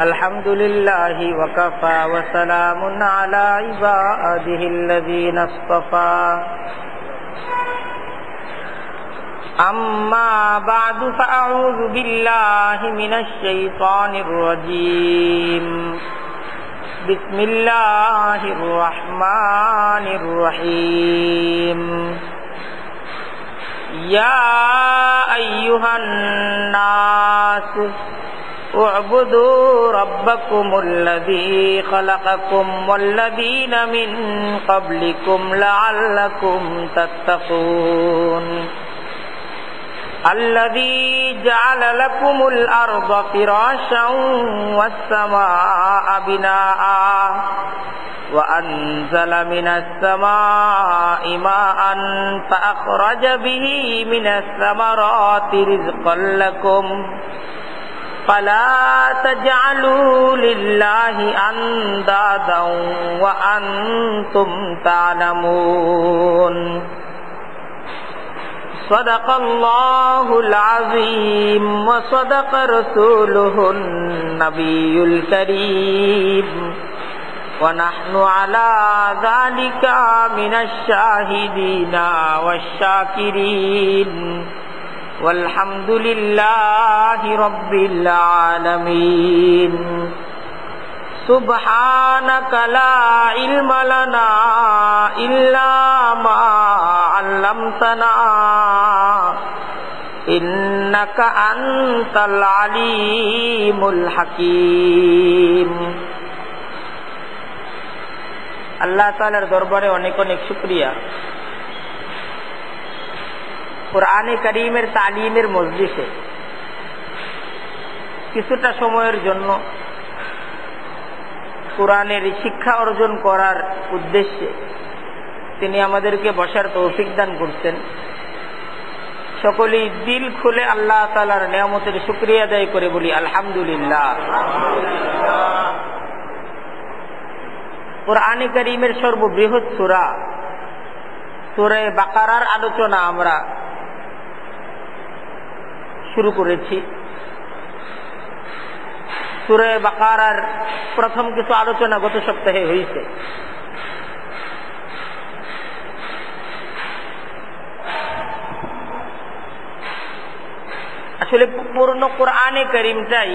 আলহামদুলিল্লাহি ওয়া কাফা ওয়া সালামুন আলা ইবাদিহিল্লাযীনা ইসতাফা আম্মা বা'দু ফাআউযু বিল্লাহি মিনাশ শাইতানির রাজীম বিসমিল্লাহির রহমানির রহিম ইয়া আইয়ুহান নাস উ'বুদু রাব্বাকুমুল্লাযী খালাকাকুম ওয়াল্লাযীনা মিন ক্বাবলিকুম লাআল্লাকুম তাত্তাকুন الذي جعل لكم الأرض فراشا والسماء بناء وأنزل من السماء ماء فأخرج به من الثمرات رزقا لكم فلا تجعلوا لله أندادا وأنتم تعلمون صدق الله العظيم وصدق رسوله النبي الكريم ونحن على ذلك من الشاهدين والشاكرين والحمد لله رب العالمين سبحانك لا علم لنا إلا ما علمتنا إنك أنت العليم الحكيم আল্লাহ তাআলার দরবারে অনেক অনেক শুকরিয়া। কোরআনে কারীমের তালিমের মজলিসে কিছুটা সময়ের জন্য কোরআনের শিক্ষা অর্জন করার উদ্দেশ্যে তিনি আমাদেরকে বসার তৌফিক দান করছেন। সকলেই দিল খুলে আল্লাহ তাআলার নিয়ামতের শুকরিয়া আদায় করে বলি আলহামদুলিল্লাহ। কোরআনে কারীমের সর্ববৃহৎ সূরা সূরা বাকারার আলোচনা আমরা শুরু করেছি। সূরা বাকারার প্রথম কিছু আলোচনা গত সপ্তাহে হয়েছে। আসলে পূর্ণ কোরআনে কারীমটাই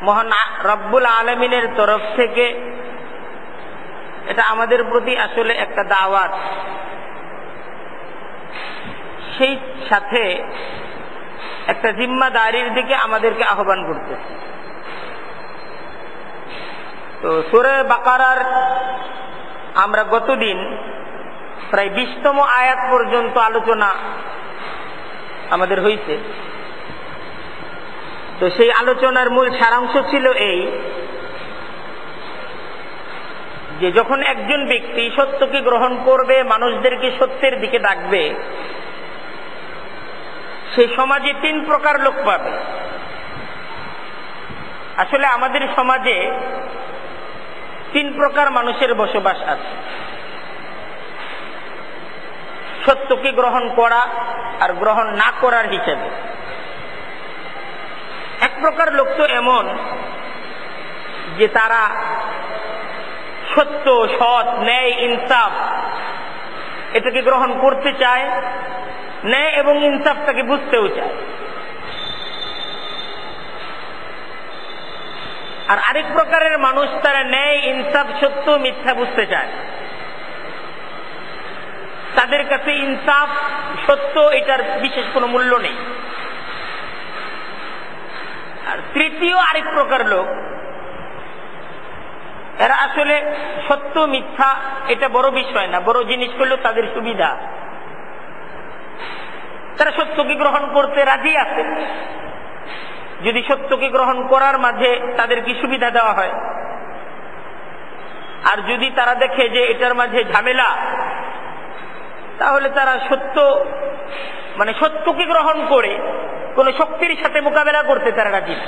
মহান রব্বুল আলামিনের তরফ থেকে এটা আমাদের প্রতি আসলে একটা দাওয়াত, সেই সাথে একটা জিম্মাদারির দিকে আমাদেরকে আহ্বান করতেছে। তো সূরা বাকারার আমরা গতদিন প্রায় 20তম আয়াত পর্যন্ত আলোচনা আমাদের হয়েছে। তো সেই আলোচনার মূল সারাংশ ছিল এই যে যখন একজন ব্যক্তি সত্যকে গ্রহণ করবে, মানুষদেরকে সত্যের দিকে ডাকবে, সেই সমাজে 3 প্রকার লোক পাবে। আসলে আমাদের সমাজে 3 প্রকার মানুষের বসবাস আছে। সত্যকে গ্রহণ করা আর গ্রহণ না করার হিসাবে। এক প্রকার লোক তো এমন যে তারা সত্য, সৎ, ন্যায়, ইনসাফ এটাকে গ্রহণ করতে চায়, ন্যায় এবং ইনসাফটাকে বুঝতেও চায়। আর আরেক প্রকারের মানুষ তারা ন্যায়, ইনসাফ, সত্য, মিথ্যা বুঝতে চায়। তাদের কাছে ইনসাফ, সত্য এটার বিশেষ কোনো মূল্য নেই। আর তৃতীয় আরেক প্রকার লোক, এরা আসলে সত্য মিথ্যা এটা বড় বিষয় না, বড় জিনিস করলেও তাদের সুবিধা। তারা সত্যকে গ্রহণ করতে রাজি আছে যদি সত্যকে গ্রহণ করার মাঝে তাদের কি সুবিধা দেওয়া হয়। আর যদি তারা দেখে যে এটার মাঝে ঝামেলা, তাহলে তারা সত্যকে গ্রহণ করে কোন শক্তির সাথে মোকাবেলা করতে তারা রাজি না।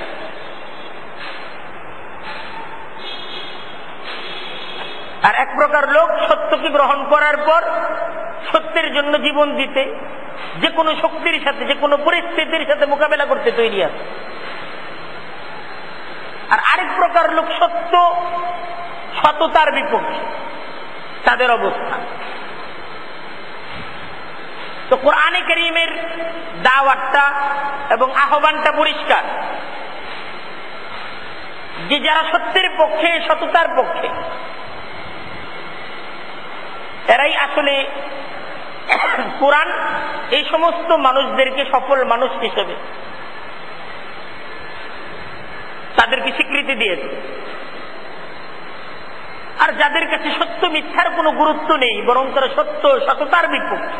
আর এক প্রকার লোক সত্যকে গ্রহণ করার পর সত্যের জন্য জীবন দিতে, যে কোনো শক্তির সাথে, যে কোনো পরিস্থিতির সাথে মোকাবেলা করতে তৈরি আছে। আর আরেক প্রকার লোক সত্য, সততার বিপক্ষে তাদের অবস্থা। তো কোরআনে কারীমের দাওয়াতটা এবং আহ্বানটা পরিষ্কার যে যারা সত্যের পক্ষে, সততার পক্ষে, এরাই আসলে কোরআন এই সমস্ত মানুষদেরকে সফল মানুষ হিসেবে তাদেরকে স্বীকৃতি দিয়েছে। আর যাদের কাছে সত্য মিথ্যার কোনো গুরুত্ব নেই, বরং তারা সত্য, সততার বিপক্ষে,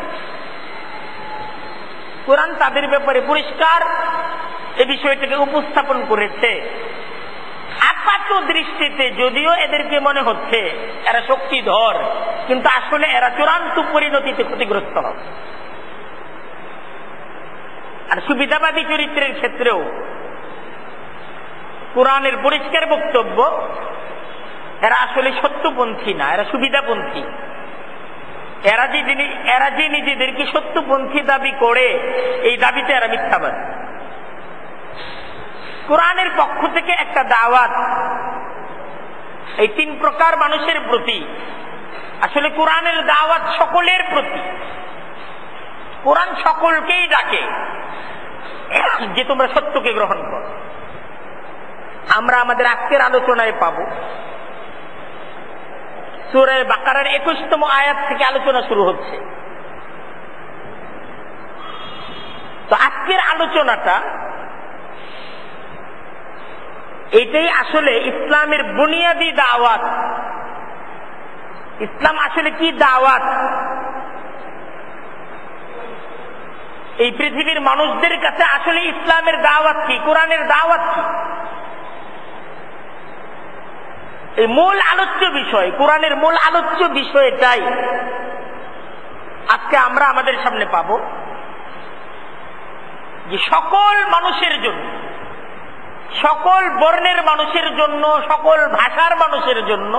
কোরআন তাদের ব্যাপারে পরিষ্কার এই বিষয়টাকে উপস্থাপন করেছে। আপাত দৃষ্টিতে যদিও এদেরকে মনে হচ্ছে এরা শক্তিধর, কিন্তু আসলে এরা চূড়ান্ত পরিণতিতে ক্ষতিগ্রস্ত হবে। আর সুবিধাবাদী চরিত্রের ক্ষেত্রেও কোরআনের পরিষ্কার বক্তব্য, এরা আসলে সত্যপন্থী না, এরা সুবিধাপন্থী। এরা যে নিজেদেরকে সত্যপন্থী দাবি করে, এই দাবিতে এরা মিথ্যাবাদী। কোরআনের পক্ষ থেকে একটা দাওয়াত এই তিন প্রকার মানুষের প্রতি। আসলে কোরআনের দাওয়াত সকলের প্রতি। কোরআন সকলকেই ডাকে যে তোমরা সত্যকে গ্রহণ করো। আমরা আমাদের আজকের আলোচনায় পাব, সূরা বাকারার 21তম আয়াত থেকে আলোচনা শুরু হচ্ছে। তো আজকের আলোচনাটা এটাই আসলে ইসলামের বুনিয়াদী দাওয়াত। ইসলাম আসলে কি দাওয়াত, এই পৃথিবীর মানুষদের কাছে আসলে ইসলামের দাওয়াত কি, কোরআনের দাওয়াত কি, এই মূল আলোচ্য বিষয়, কোরআনের মূল আলোচ্য বিষয়টাই আজকে আমরা আমাদের সামনে পাব। যে সকল মানুষের জন্য, সকল বর্ণের মানুষের জন্য, সকল ভাষার মানুষের জন্য,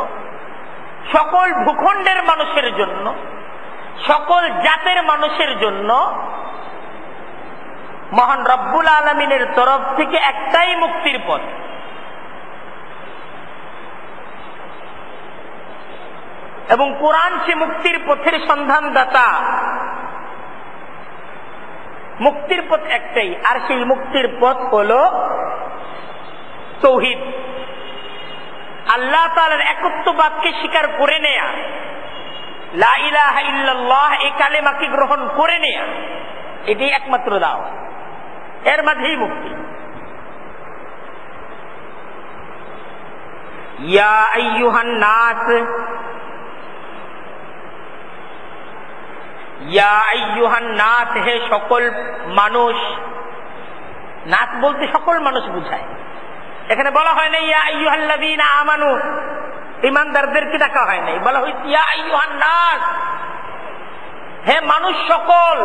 সকল ভূখণ্ডের মানুষের জন্য, সকল জাতের মানুষের জন্য মহান রব্বুল আলামিনের তরফ থেকে একটাই মুক্তির পথ। এবং কোরআন সে মুক্তির পথের সন্ধানদাতা। মুক্তির পথ একটাই, আর সেই মুক্তির পথ হল তাওহীদ, আল্লাহ তাআলার একত্ববাদকে স্বীকার করে নেয়া, লা ইলাহা ইল্লাল্লাহ এই কালেমাকে গ্রহণ করে নেয়া, এটাই একমাত্র দাওয়াত। এর মাঝেই মুক্তি। ইয়া আইয়ুহান নাস, ইয়া আইয়ুহান নাস, হে সকল মানুষ। নাস বলতে সকল মানুষ বুঝায়। এখানে বলা হয় না ইয়া আইয়ুহাল্লাযীনা আমানু, ঈমানদারদেরকে ডাকা হয় নাই, বলা হয়েছে ইয়া আইয়ুহান নাস, হে মানুষ সকল।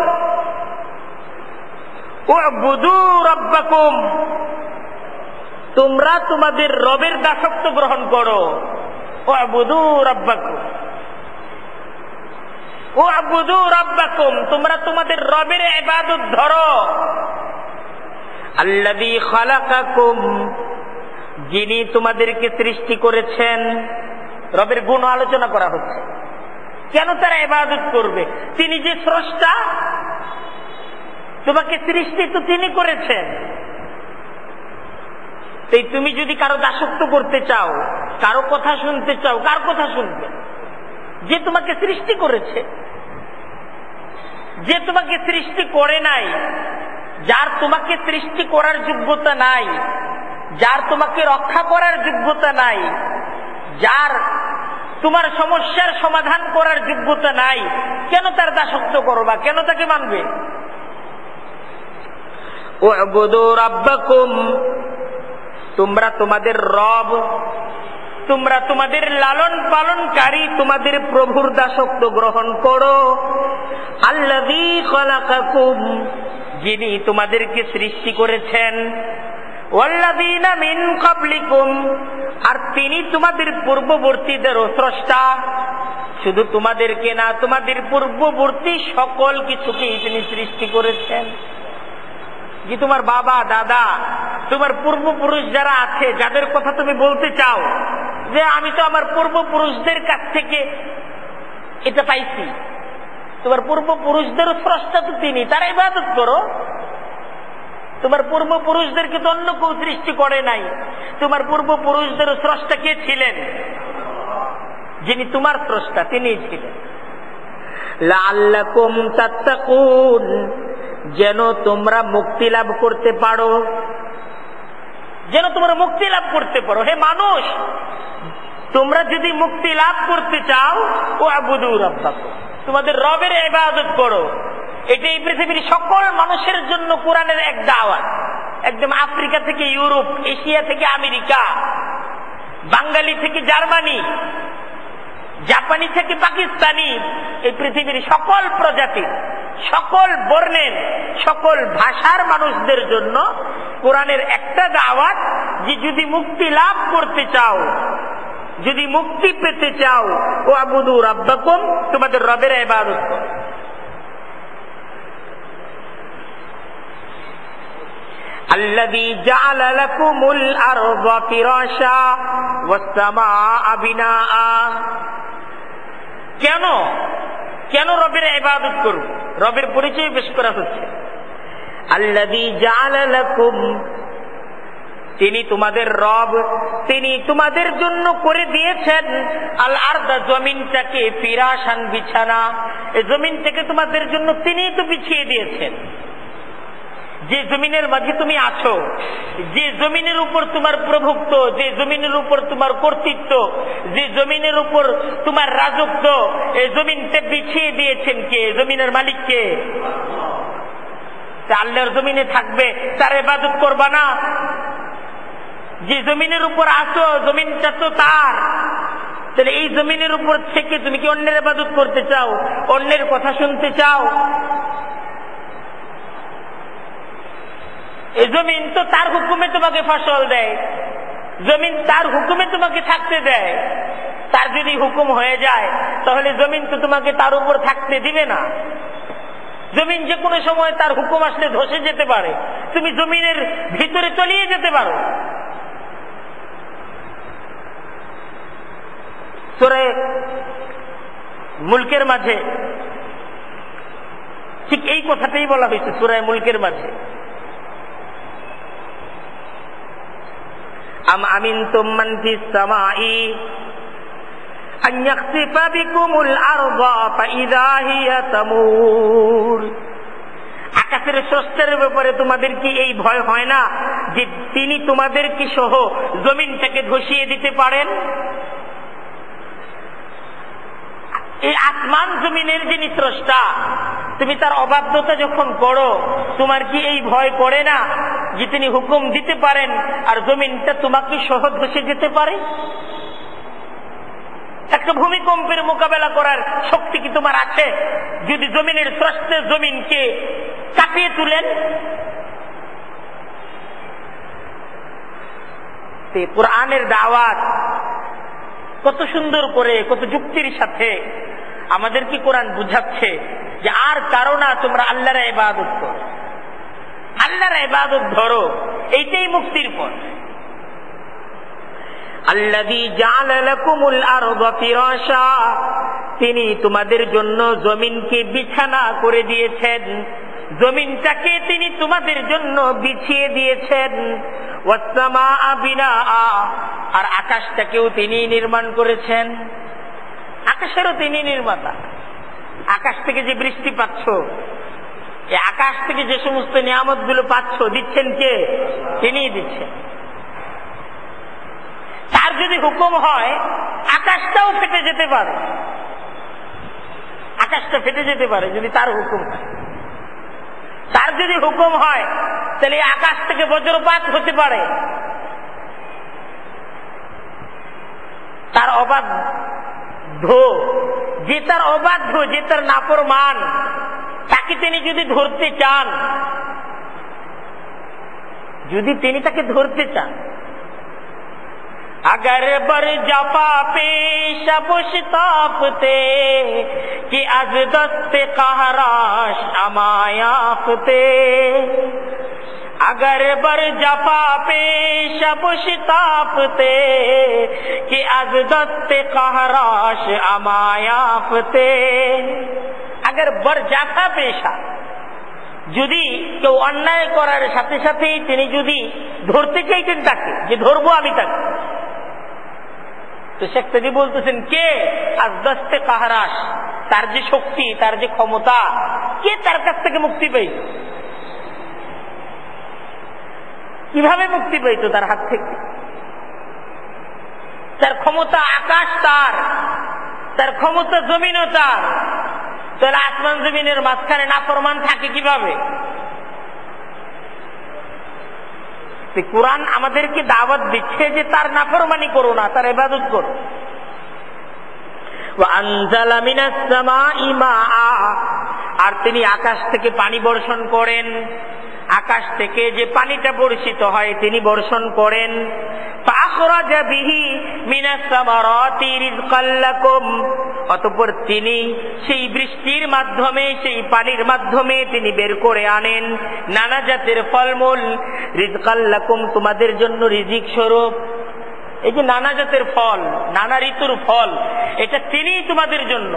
উ'বুদু রাব্বাকুম, তোমরা তোমাদের রবের দাসত্ব গ্রহণ করো। উ'বুদু রাব্বাকুম, উ'বুদু রাব্বাকুম, তোমরা তোমাদের রবের ইবাদত ধরো। আল্লাযী খালাকাকুম, যিনি তোমাদেরকে সৃষ্টি করেছেন। রবের গুণ আলোচনা করা হচ্ছে। কেন তারা ইবাদত করবে? তিনি যে স্রষ্টা, তোমাকে সৃষ্টি তো তিনি করেছেন। তাই তুমি যদি কারো দাসত্ব করতে চাও, কারো কথা শুনতে চাও, কার কথা শুনবে? যে তোমাকে সৃষ্টি করেছে, যে তোমাকে সৃষ্টি করে নাই, যার তোমাকে সৃষ্টি করার যোগ্যতা নাই, যার তোমাকে রক্ষা করার যোগ্যতা নাই, যার তোমার সমস্যার সমাধান করার যোগ্যতা নাই, কেন তার দাসত্ব করবা? কেন তাকে মানবে? উ'বুদু রাব্বাকুম, তোমরা তোমাদের রব, তোমরা তোমাদের লালন পালনকারী তোমাদের প্রভুর দাসত্ব গ্রহণ করো। আল্লাযী খালাকাকুম, যিনি তোমাদেরকে সৃষ্টি করেছেন। ওয়াল্লাযীনা মিন কাবলিকুম, আর তিনি তোমাদের পূর্ববর্তীদেরও স্রষ্টা। শুধু তোমাদেরকে না, তোমাদের পূর্ববর্তী সকল কিছুকেই তিনি সৃষ্টি করেছেন। যে তোমার বাবা দাদা, তোমার পূর্বপুরুষ যারা আছে, যাদের কথা তুমি বলতে চাও যে আমি তো আমার পূর্বপুরুষদের কাছ থেকে এটা পাইছি, তোমার পূর্বপুরুষদেরও স্রষ্টা তো তিনি, তারা ইবাদত করো। তোমার পূর্বপুরুষদেরকে তো অন্য কেউ সৃষ্টি করে নাই, তোমার পূর্বপুরুষদেরও স্রষ্টা কে ছিলেন? যিনি তোমার স্রষ্টা তিনিই ছিলেন। লাআল্লাকুম তাত্তাকুন, যেন তোমরা মুক্তি লাভ করতে পারো, যেন তোমরা মুক্তি লাভ করতে পারো। হে মানুষ, তোমরা যদি মুক্তি লাভ করতে চাও, ও আবুদু রাব্বাকুম, তোমাদের রবের ইবাদত করো। এটা এই পৃথিবীর সকল মানুষের জন্য কোরআনের এক দাওয়াত। একদম আফ্রিকা থেকে ইউরোপ, এশিয়া থেকে আমেরিকা, বাঙালি থেকে জার্মানি, জাপানি থেকে পাকিস্তানি, এই পৃথিবীর সকল প্রজাতির, সকল বর্ণের, সকল ভাষার মানুষদের জন্য কোরআনের একটা দাওয়াত যে যদি মুক্তি লাভ করতে চাও, যদি মুক্তি পেতে চাও, ও আবুদু রাব্বাকুম, তোমাদের রবের ইবাদত করো। আল্লাযী জাআলা লাকুমুল আরদা ফিরাশা ওয়াস সামাআ বিনাআ। কেন কেন রবের ইবাদত করব? রবের পরিচয় পেশ করা হচ্ছে। আল্লাযী জাআলা লাকুম, তিনি তোমাদের রব, তিনি তোমাদের জন্য করে দিয়েছেন আল আরদা, জমিনটাকে, ফিরাশান, বিছানা। এই জমিনটাকে তোমাদের জন্য তিনিই তো বিছিয়ে দিয়েছেন। যে জমিনের মাঝে তুমি আছো, যে জমিনের উপর তোমার প্রভুত্ব, যে জমিনের উপর তোমার কর্তৃত্ব, যে জমিনের উপর তোমার রাজত্ব, এই জমিনটা বিছিয়ে দিয়েছেন কে? জমিনের মালিক কে? আল্লাহর জমিনে থাকবে, তার ইবাদত করবা না? যে জমিনের উপর আছো, জমিনটা তো তার। তাহলে এই জমিনের উপর থেকে তুমি কি অন্যের ইবাদত করতে চাও? অন্যের কথা শুনতে চাও? এই জমিন তো তার হুকুমে তোমাকে ফসল দেয়, জমিন তার হুকুমে তোমাকে থাকতে দেয়। তার যদি হুকুম হয়ে যায় তাহলে জমিন তো তোমাকে তার উপর থাকতে দিবে না। জমিন যে কোনো সময় তার হুকুম আসলে ধসে যেতে পারে, তুমি জমিনের ভিতরে তলিয়ে যেতে পারো। সূরা মুলকের মাঝে ঠিক এই কথাটাই বলা হয়েছে। সূরা মুলকের মাঝে আম আমিনতুম মান ফিস সামাই আন ইয়াখসিফা বিকুমুল আরদা ফাইযা হিয়া তামুর। আকাশের স্রষ্টার ব্যাপারে তোমাদের কি এই ভয় হয় না যে তিনি তোমাদেরকে সহ জমিনটাকে ধসিয়ে দিতে পারেন? এই আসমান জমিনের যিনি স্রষ্টা, তুমি তার অবাধ্যতা যখন করো, তোমার কি এই ভয় করে না যে তিনি হুকুম দিতে পারেন আর জমিনটা তোমাকে সহ ধসে যেতে পারে? একটা ভূমিকম্পের মোকাবেলা করার শক্তি কি তোমার আছে যদি জমিনের স্রষ্টা জমিনকে কাঁপিয়ে তুলেন? কোরআনের দাওয়াত কত সুন্দর করে, কত যুক্তির সাথে আমাদের কি কোরআন বুঝাচ্ছে যে আর কারো না, তোমরা আল্লাহর ইবাদত করো, আল্লাহর ইবাদত ধরো, এইটাই মুক্তির পথ। আল্লাযী জাআলা লাকুমুল আরদা ফিরাশা, তিনি তোমাদের জন্য জমিনকে বিছানা করে দিয়েছেন, জমিনটাকে তিনি তোমাদের জন্য বিছিয়ে দিয়েছেন। ওয়াস সামাআ বিনাআ, আর আকাশটাকেও তিনি নির্মাণ করেছেন। আকাশেরও তিনি নির্মাতা। আকাশ থেকে যে বৃষ্টি পাচ্ছ, এই আকাশ থেকে যে সমস্ত নিয়ামত গুলো পাচ্ছ, দিচ্ছেন কে? তিনিই দিচ্ছেন। তার যদি হুকুম হয় আকাশটাও ফেটে যেতে পারে, আকাশটা ফেটে যেতে পারে যদি তার হুকুম হয়। তার যদি হুকুম হয় তাহলে আকাশ থেকে বজ্রপাত হতে পারে। তার অবাধ্য, যে তার অবাধ্য, যে তার নাফরমান, তাকে তিনি যদি ধরতে চান, যদি তিনি তাকে ধরতে চান, अगर बर जफा पेश बुशतापते कि अज दस्ते कहराश अमायाफते अगर बर जफा पेश बुशतापते कि अज दस्ते कहराश अमायाफते अगर बर जफा पेशा যদি কেউ অন্যায় করার সাথে সাথেই তিনি যদি ধরতে চাইতেন তাকে যে ধরবো আমি তাকে, তো শেখ সাদি বলতেছেন কে আজদস্তে কাহারাস, তার যে শক্তি তার যে ক্ষমতা, কে তার কাছ থেকে মুক্তি পেয়েছে, কিভাবে মুক্তি পেয়েছে তার হাত থেকে? তার ক্ষমতা আকাশ তার ক্ষমতা জমিনও তার, তাহলে আসমান জমিনের মাঝখানে নাফরমান থাকে কিভাবে? কুরআন আমাদেরকে দাওয়াত দিচ্ছে যে তার নাফরমানি করো না, তার ইবাদত করো। ওয়া আনজালা মিনাস সামাই মাআ, আর তিনি আকাশ থেকে পানি বর্ষণ করেন, আকাশ থেকে যে পানিটা বর্ষিত হয় তিনি বর্ষণ করেন। ফাখরাজা বিহি মিনাস সামারাতি রিজকাল লাকুম, অতঃপর তিনি সেই বৃষ্টির মাধ্যমে সেই পানির মাধ্যমে তিনি বের করে আনেন নানা জাতের ফলমূল, রিজকাল লাকুম তোমাদের জন্য রিজিক স্বরূপ। এই যে নানা জাতের ফল, নানা ঋতুর ফল, এটা তিনিই তোমাদের জন্য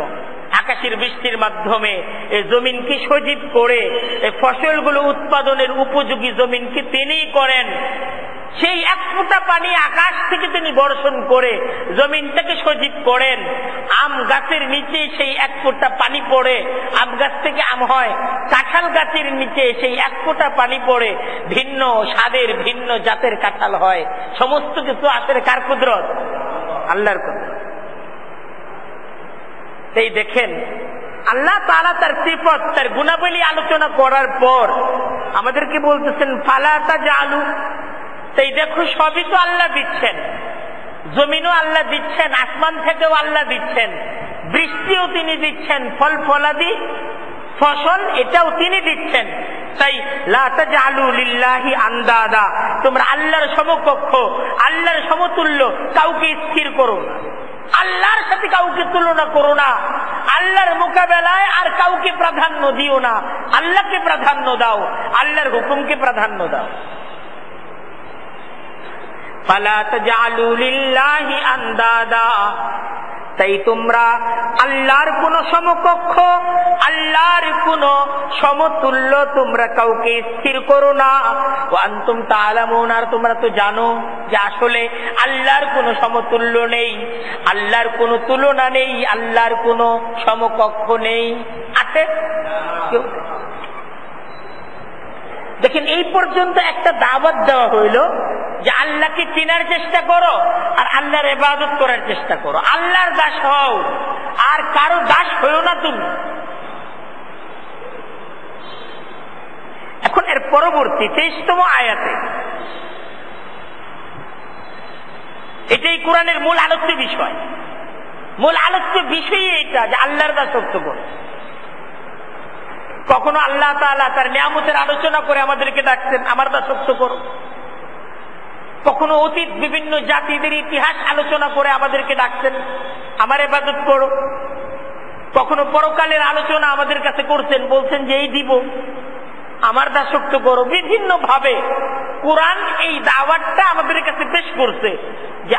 আকাশের বৃষ্টির মাধ্যমে এই জমিনকে সজীব করে এই ফসলগুলো উৎপাদনের উপযোগী জমিনকে তিনিই করেন। সেই এক ফোঁটা পানি আকাশ থেকে তিনি বর্ষণ করে জমিনটাকে সজীব করেন। আম গাছের নিচে সেই এক ফোঁটা পানি পড়ে আম গাছ থেকে আম হয়, কাঁঠাল গাছের নিচে সেই এক ফোঁটা পানি পড়ে ভিন্ন স্বাদের ভিন্ন জাতের কাঁঠাল হয়। সমস্ত কিছু আসলে কার কুদরত? আল্লাহর কুদরত। এই দেখেন আল্লাহ তাআলা তার সিফত তার গুণাবলী আলোচনা করার পর আমাদেরকে বলতেছেন ফালা তাজালু, তাই দেখো সবই তো আল্লাহ দিচ্ছেন, জমিনও আল্লাহ দিচ্ছেন, আসমান থেকেও আল্লাহ দিচ্ছেন, বৃষ্টিও তিনি দিচ্ছেন, ফল ফলাদি ফসল এটাও তিনি দিচ্ছেন। তাই লা তাজালু লিল্লাহি আন্দাদা, তোমরা আল্লাহর সমকক্ষ আল্লাহর সমতুল্য কাউকে স্থির করো না, আল্লাহর সাথে কাউকে তুলনা করো না, আল্লাহর মোকাবেলায় আর কাউকে প্রাধান্য দিও না, আল্লাহকে প্রাধান্য দাও, আল্লাহর হুকুমকে প্রাধান্য দাও। ফালা তাজালু লিল্লাহি আন্দাদা, তাই তোমরা আল্লাহর কোন সমকক্ষ আল্লাহর কোন সমতুল্য তোমরা কাউকে স্থির করো না। ওয়া আনতুম তাআলামুন, আর তোমরা তো জানো যে আসলে আল্লাহর কোন সমতুল্য নেই, আল্লাহর কোন তুলনা নেই, আল্লাহর কোন সমকক্ষ নেই। আছে? দেখেন এই পর্যন্ত একটা দাওয়াত দেওয়া হইল যে আল্লাহকে চেনার চেষ্টা করো আর আল্লাহর ইবাদত করার চেষ্টা করো, আল্লাহর দাস হও, আর কারো দাস হইও না তুমি। এখন এর পরবর্তী 23তম আয়াতে, এটাই কোরআনের মূল আলোচ্য বিষয়, মূল আলোচ্য বিষয়ই এটা যে আল্লাহর দাসত্ব করো। কখনো আল্লাহ তাআলা তার নিয়ামতের আলোচনা করে আমাদেরকে ডাকছেন আমার দাসত্ব করো, কখনো অতীত বিভিন্ন জাতিদের ইতিহাস আলোচনা করে আমাদেরকে ডাকছেন আমার ইবাদত করো, কখনো পরকালের আলোচনা আমাদের কাছে করছেন, বলছেন যে এই দিব আমার দাসত্ব করো। বিভিন্ন ভাবে কোরআন এই দাওয়াতটা আমাদের কাছে পেশ করছে যে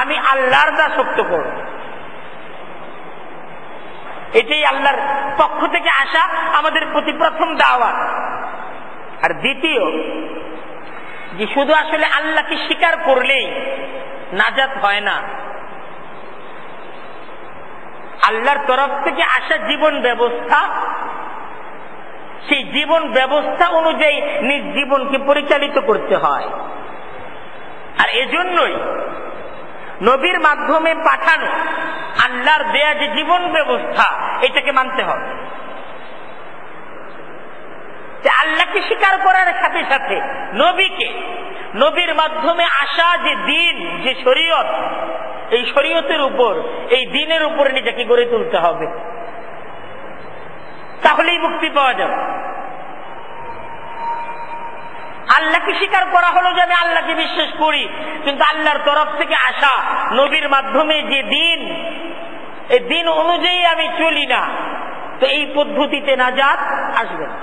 আমি আল্লাহর দাসত্ব করো। এটাই আল্লাহর পক্ষ থেকে আসা আমাদের প্রতি প্রথম দাওয়াত। আর দ্বিতীয় যে শুধু আসলে আল্লাহকে স্বীকার করলেই নাজাত হয় না, আল্লাহর তরফ থেকে আসা জীবন ব্যবস্থা, সেই জীবন ব্যবস্থা অনুযায়ী নিজ জীবনকে পরিচালিত করতে হয়। আর এজন্যই নবীর মাধ্যমে পাঠানো আল্লাহর দেয়া যে জীবন ব্যবস্থা এটাকে মানতে হবে। আল্লাহকে স্বীকার করার সাথে সাথে নবীকে, নবীর মাধ্যমে আসা যে দিন যে শরীয়ত, এই শরীয়তের উপর এই দিনের উপর নিজেকে গড়ে তুলতে হবে, তাহলেই মুক্তি পাওয়া যাবে। আল্লাহকে স্বীকার করা হলো যে আমি আল্লাহকে বিশ্বাস করি, কিন্তু আল্লাহর তরফ থেকে আসা নবীর মাধ্যমে যে দিন, এই দিন অনুযায়ী আমি চলি না, তো এই পদ্ধতিতে নাজাত আসবে না।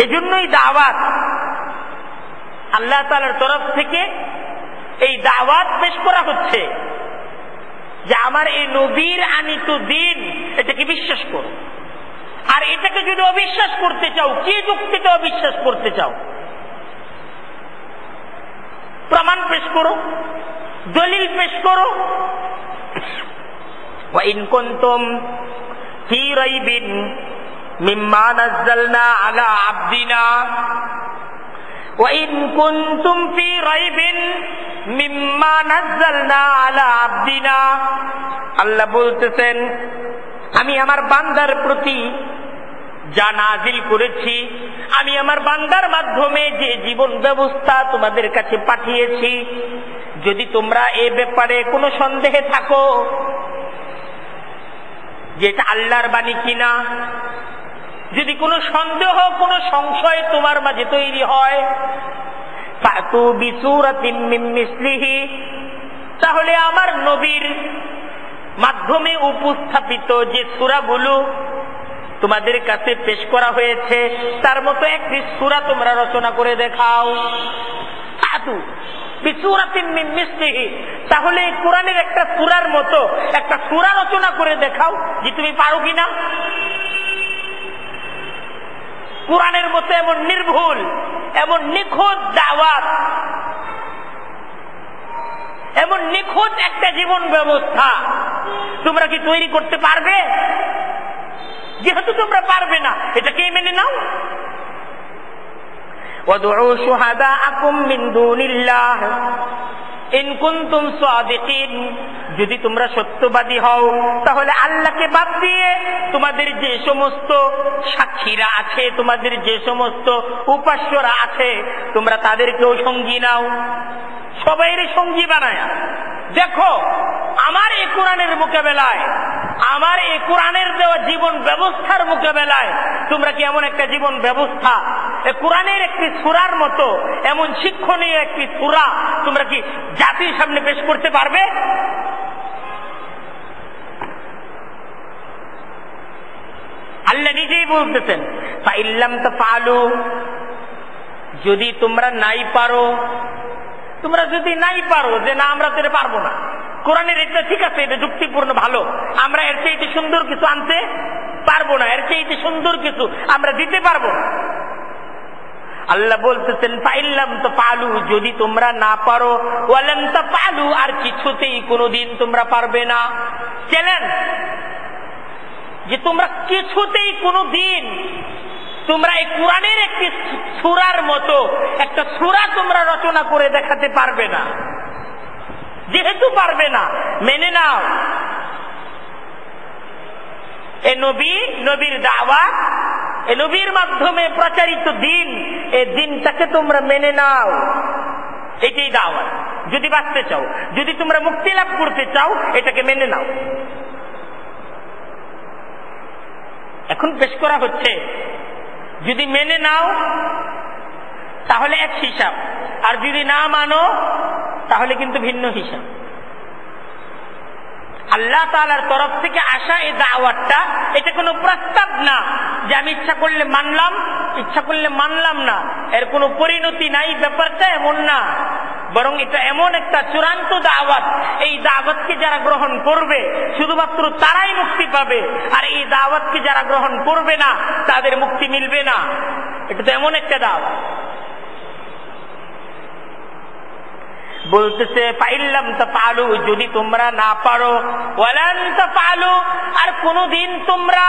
এজন্যই দাওয়াত, আল্লাহ তাআলার তরফ থেকে এই দাওয়াত পেশ করা হচ্ছে যে আমার এই নবীর আনিত দিন, এটাকে বিশ্বাস করো। আর এটাকে যদি অবিশ্বাস করতে চাও, কি যুক্তিতে অবিশ্বাস করতে চাও, প্রমাণ পেশ করো, দলিল পেশ করো। ওয়া ইন কুনতুম ফি রাইবিন মিম্মা নাযালনা আলা আবদিনা ওয়া ইন কুনতুম ফি রাইবিন মিম্মা নাযালনা আলা আবদিনা। আল্লাহ বলতেছেন, আমি আমার বান্দার প্রতি যা নাজিল করেছি, আমি আমার বান্দার মাধ্যমে যে জীবন ব্যবস্থা তোমাদের কাছে পাঠিয়েছি, যদি তোমরা এ ব্যাপারে কোনো সন্দেহে থাকো যে এটা আল্লাহর বাণী কিনা, যদি কোনো সন্দেহ, কোনো সংশয় তোমার মাঝে তৈরি হয়, ফাতু বিসূরাতিন মিন মিসলিহি, তাহলে আমার নবীর মাধ্যমে উপস্থাপিত যে সূরাগুলো তোমাদের কাছে পেশ করা হয়েছে, তার মতো একটি সূরা তোমরা রচনা করে দেখাও। ফাতু বিসূরাতিন মিন মিসলিহি, তাহলে কোরআনের একটা সূরার মতো একটা সূরা রচনা করে দেখাও যে তুমি পারো কিনা। কোরআনের মতো এমন নির্ভুল, এমন নিখুঁত দাওয়াত, এমন নিখুঁত একটা জীবন ব্যবস্থা তোমরা কি তৈরি করতে পারবে? যেহেতু তোমরা পারবে না, এটাকে মেনে নাও। ওয়াদউ শুহাদাআকুম মিন দুনিল্লাহ ইন কুনতুম সাদিকিন, যদি তোমরা সত্যবাদী হও তাহলে আল্লাহকে বাদ দিয়ে তোমাদের যে সমস্ত সাক্ষীরা আছে, তোমাদের যে সমস্ত উপাস্যরা আছে, তোমরা তাদেরকেও সঙ্গী নাও, সবাইয়ের সঙ্গী বানায়। দেখো আমার এই কোরআনের মোকাবেলায়, আমার এই কোরআনের দেওয়া জীবন ব্যবস্থার মোকাবেলায় তোমরা কি এমন একটা জীবন ব্যবস্থা, কোরআনের একটি সূরার মতো এমন শিক্ষণীয় একটি সূরা তোমরা কি জাতির সামনে পেশ করতে পারবে? আল্লাহ নিজেই বলতেছেন, ফাইল্লাম তাফআলু, যদি তোমরা নাই পারো, তোমরা যদি নাই পারো যে না আমরা তো এটা পারবো না, কোরআনের এটা ঠিক আছে, এটা যুক্তিপূর্ণ ভালো, আমরা এর চেয়ে সুন্দর কিছু আনতে পারবো না, এর চেয়ে সুন্দর কিছু আমরা দিতে পারবো না। আল্লাহ বলতেছেন ফাইল্লাম তাফআলু, যদি তোমরা না পারো, ওয়ালাম তাফআলু, আর কিছুতেই কোনোদিন তোমরা পারবে না। চ্যালেঞ্জ যে তোমরা কিছুতেই কোনোদিন তোমরা এই কোরআনের একটি সূরার মতো একটা সূরা তোমরা রচনা করে দেখাতে পারবে না। যেহেতু পারবে না, মেনে নাও এ নবী, নবীর দাওয়াত, এ নবীর মাধ্যমে প্রচারিত দিন, এই দিনটাকে তোমরা মেনে নাও। এটাই দাওয়াত। যদি বাঁচতে চাও, যদি তোমরা মুক্তি লাভ করতে চাও, এটাকে মেনে নাও। এখন পেশ করা হচ্ছে, যদি মেনে নাও তাহলে এক হিসাব, আর যদি না মানো তাহলে কিন্তু ভিন্ন হিসাব। আল্লাহ তাআলার তরফ থেকে আসা এই দাওয়াতটা, এটা কোনো প্রস্তাব না যে আমি ইচ্ছা করলে মানলাম, ইচ্ছা করলে মানলাম না, এর কোনো পরিণতি নাই, ব্যাপারটা এমন না। বরং এটা এমন একটা চূড়ান্ত দাওয়াত, এই দাওয়াতকে যারা গ্রহণ করবে শুধুমাত্র তারাই মুক্তি পাবে, আর এই দাওয়াতকে যারা গ্রহণ করবে না তাদের মুক্তি মিলবে না। এটা তো এমন একটা দাওয়াত। বলতেছে ফাইল্লাম তাফআলু, যদি তোমরা না পারো, ওয়ালান তাফআলু, আর কোনদিন তোমরা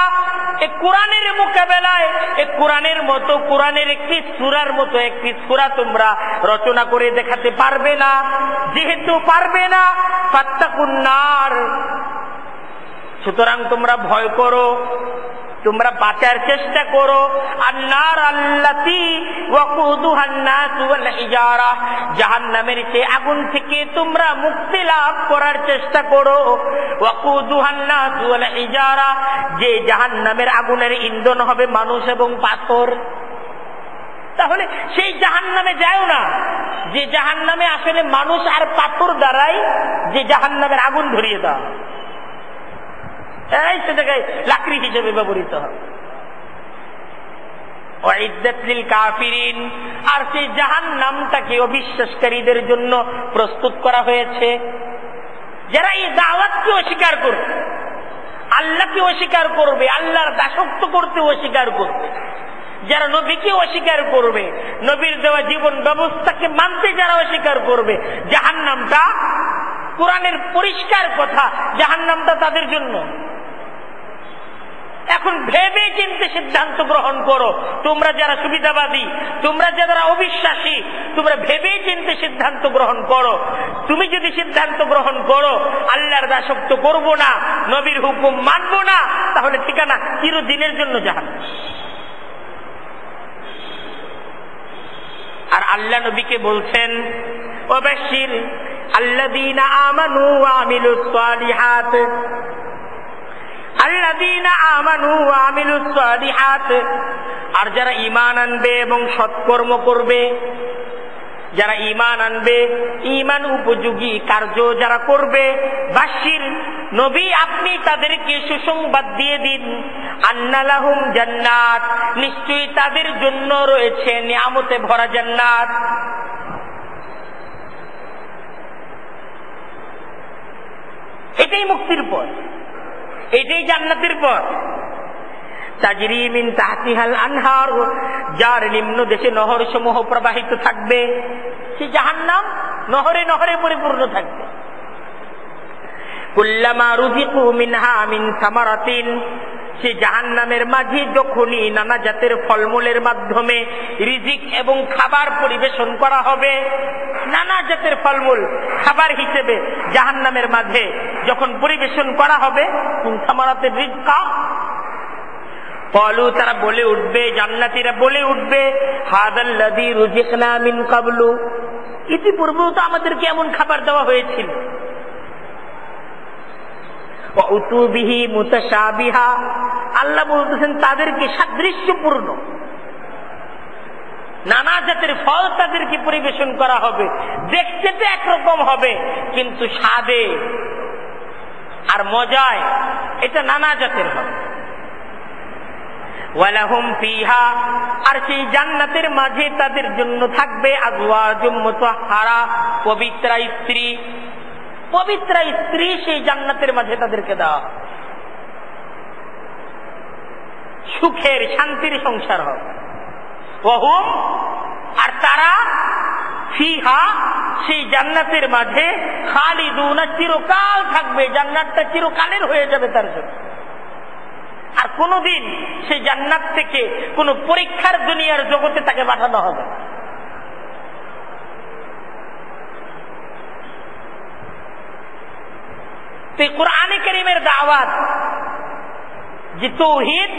এই কোরআনের মোকাবেলায় এই কোরআনের মতো, কোরআনের একটি সূরার মতো একটি সূরা তোমরা রচনা করে দেখাতে পারবে না। যেহেতু পারবে না, ফাত্তাকুন নার, সুতরাং তোমরা ভয় করো, তোমরা বাঁচার চেষ্টা করো। আন্নার আল্লাতী ওয়াকুদুহান নাস ওয়াল হিজারা, জাহান্নামের সেই আগুন থেকে তোমরা মুক্তি লাভ করার চেষ্টা করো। ওয়াকুদুহান নাস ওয়াল হিজারা, যে জাহান্নামের আগুনের ইন্ধন হবে মানুষ এবং পাথর। তাহলে সেই জাহান্নামে যায়ও না যে জাহান্নামে আসলে মানুষ আর পাথর দ্বারাই যে জাহান্নামের আগুন ধরিয়ে দেওয়া, সে জায়গায় লাকড়ি হিসেবে ব্যবহৃত হয়। কাফিরিন, আর সেই জাহান্নামটাকে অবিশ্বাসকারীদের জন্য প্রস্তুত করা হয়েছে, যারা এই দাওয়াতকে অস্বীকার করবে, আল্লাহকে অস্বীকার করবে, আল্লাহর দাসত্ব করতে অস্বীকার করবে, যারা নবীকে অস্বীকার করবে, নবীর দেওয়া জীবন ব্যবস্থাকে মানতে যারা অস্বীকার করবে, জাহান্নামটা, কোরআনের পরিষ্কার কথা, জাহান্নামটা তাদের জন্য। এখন ভেবে চিন্তে সিদ্ধান্ত গ্রহণ করো, তোমরা যারা সুবিধাবাদী, তোমরা যারা অবিশ্বাসী, তোমরা ভেবে চিন্তে সিদ্ধান্ত গ্রহণ করো। তুমি যদি সিদ্ধান্ত গ্রহণ করো আল্লাহর দাসত্ব করব না, নবীর হুকুম মানব না, তাহলে ঠিকানা চিরদিনের জন্য জাহান্নাম। আর আল্লাহ নবীকে বলছেন, ওয়াবাশশির আল্লাযীনা আমানু ওয়া আমিলুস সালিহাত, আল্লাযীনা আমানু ওয়া আমিলুস সালিহাত, আর যারা ঈমান আনবে এবং সৎকর্ম করবে, যারা ঈমান আনবে, ঈমান উপযোগী কার্য যারা করবে, বাশশির নবী আপনি তাদেরকে সুসংবাদ দিয়ে দিন, আন্না লাহুম জান্নাত, নিশ্চয়ই তাদের জন্য রয়েছে নিয়ামতে ভরা জান্নাত। এটাই মুক্তির পথ, এটাই জান্নাতের পথ। তাজরি মিন তাহতিহাল আনহার, যার নিম্ন দেশে নহর সমূহ প্রবাহিত থাকবে, সে জাহান্নাম নহরে নহরে পরিপূর্ণ থাকবে। কুল্লামা রুযিকু মিনহা মিন সামারাতিন, সে জাহান্নামের মাঝে যখনই নানা জাতের ফলমূলের মাধ্যমে রিজিক এবং খাবার পরিবেশন করা হবে, নানা জাতের ফলমূল খাবার হিসেবে জাহান্নামের মাঝে যখন পরিবেশন করা হবে, সামারাতের রিজকা, ক্বালু, তারা বলে উঠবে, জান্নাতীরা বলে উঠবে, হাযাল্লাযী রুজিকনা মিন ক্বাবলু, ইতিপূর্বেও তো আমাদেরকে এমন খাবার দেওয়া হয়েছিল। ওয়া উতু বিহি মুতাশাবিহা, আল্লাহ বলতেছেন তাদেরকে সাদৃশ্যপূর্ণ নানা জাতের ফল তাদেরকে পরিবেশন করা হবে, দেখতে তো একরকম হবে কিন্তু স্বাদে আর মজায় এটা নানা জাতের হবে। ওয়ালাহুম ফিহা, আর সেই জান্নাতের মাঝে তাদের জন্য থাকবে আজওয়াজুম মুতাহহারা, পবিত্র স্ত্রী, পবিত্র স্ত্রী সেই জান্নাতের মাঝে তাদেরকে দেওয়া, সুখের শান্তির সংসার হবে। ওয়াহুম, আর তারা ফিহা সেই জান্নাতের মাঝে খালিদুনা, চিরকাল থাকবে, জান্নাতটা চিরকালের হয়ে যাবে তার জন্য। আর কোনদিন সেই জান্নাত থেকে কোন পরীক্ষার দুনিয়ার জগতে তাকে পাঠানো হবে। তো কোরআনে কারীমের দাওয়াত যে তাওহীদ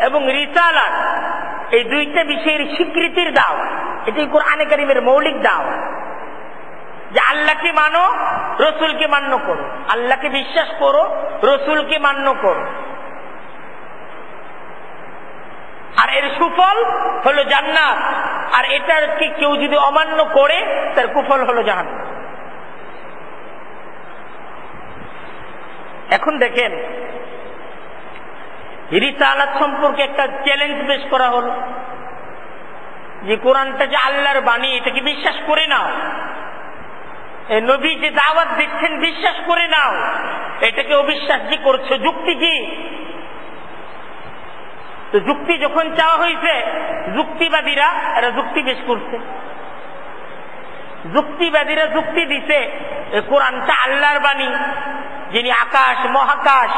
এবং রিসালাত, এই দুইটা বিষয়ের স্বীকৃতির দাওয়াত, এটাই কোরআনে কারীমের মৌলিক দাওয়াত, যে আল্লাহকে মানো, রসুলকে মান্য করো, আল্লাহকে বিশ্বাস করো, রসুলকে মান্য করো। আর এর সুফল হলো জান্নাত, আর এটাকে কেউ যদি অমান্য করে তার কুফল হলো জাহান্নাম। এখন দেখেন রিসালাত সম্পর্কে একটা চ্যালেঞ্জ পেশ করা হলো, যে কোরআনটা যে আল্লাহর বাণী, এটাকে বিশ্বাস করে নাও, এই নবী যে দাওয়াত দিচ্ছেন বিশ্বাস করে নাও, এটাকে অবিশ্বাস যে করছো, যুক্তি কি? তো যুক্তি যখন চাওয়া হয়েছে, যুক্তিবাদীরা এরা যুক্তি পেশ করছে, যুক্তিবাদীরা যুক্তি দিছে কোরআনটা আল্লাহর বাণী, যিনি আকাশ মহাকাশ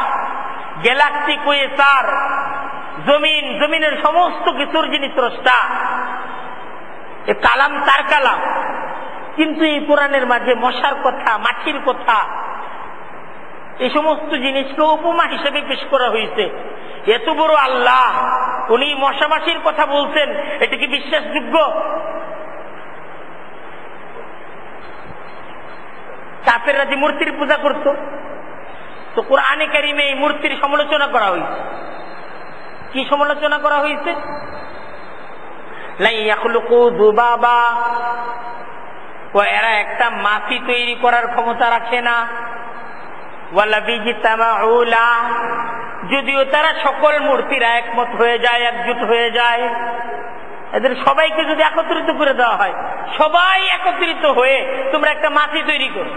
গ্যালাক্সি কুয়েসার জমিন, জমিনের সমস্ত কিছুর যিনি স্রষ্টা, এ কালাম তার কালাম। কিন্তু এই কোরআনের মাঝে মশার কথা, মাছির কথা, এই সমস্ত জিনিসকে উপমা হিসেবে পেশ করা হয়েছে। এত বড় আল্লাহ, উনি মশা মাছির কথা বলছেন, এটা কি বিশ্বাসযোগ্য? কাফেররা যে মূর্তির পূজা করত, তো কোরআনে কারিমে এই মূর্তির সমালোচনা করা হয়েছে। কি সমালোচনা করা হয়েছে? লা ইয়াখলুকু যুবাবা, ও এরা একটা মাছি তৈরি করার ক্ষমতা রাখে না। ওয়ালা বিজতামাউ লা, যদিও তারা সকল মূর্তিরা একমত হয়ে যায়, একজোট হয়ে যায়, এদের সবাইকে যদি একত্রিত করে দেওয়া হয়, সবাই একত্রিত হয়ে তোমরা একটা মাছি তৈরি করো,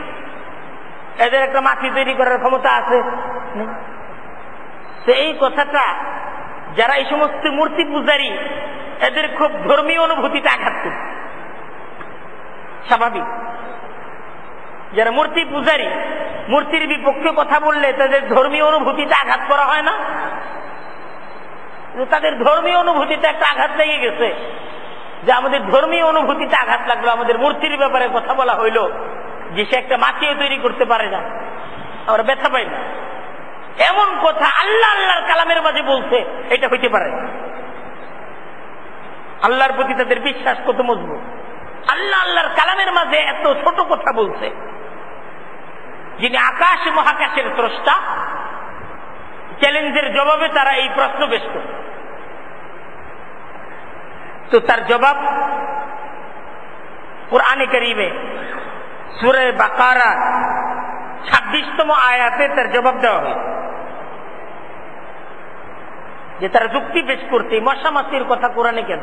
এদের একটা মাছি তৈরি করার ক্ষমতা আছে? তো এই কথাটা যারা এই সমস্ত মূর্তি পূজারী, এদের খুব ধর্মীয় অনুভূতিতে আঘাত করছে। স্বাভাবিক, যারা মূর্তি পূজারী, মূর্তির বিপক্ষে কথা বললে তাদের ধর্মীয় অনুভূতিতে আঘাত করা হয় না? তাদের ধর্মীয় অনুভূতিতে একটা আঘাত লেগে গেছে, যে আমাদের ধর্মীয় অনুভূতিতে আঘাত লাগলো, আমাদের মূর্তির ব্যাপারে কথা বলা হইলো যে সে একটা মাটিও তৈরি করতে পারে না, আমরা ব্যথা পাই না। এমন কথা আল্লাহ আল্লাহর কালামের মাঝে বলছে, এটা হইতে পারে। আল্লাহর প্রতি তাদের বিশ্বাস কত মজবুত। আল্লাহ আল্লাহর কালামের মাঝে এত ছোট কথা বলছে, যিনি আকাশ মহাকাশের স্রষ্টা, চ্যালেঞ্জের জবাবে তারা এই প্রশ্ন পেশ করে। তো তার জবাব কুরআনে কারীমে সূরা বাকারা 26তম আয়াতে তার জবাব দেওয়া হয়, যে তারা যুক্তি পেশ করতে মশা মাছির কথা কোরআনে কেন?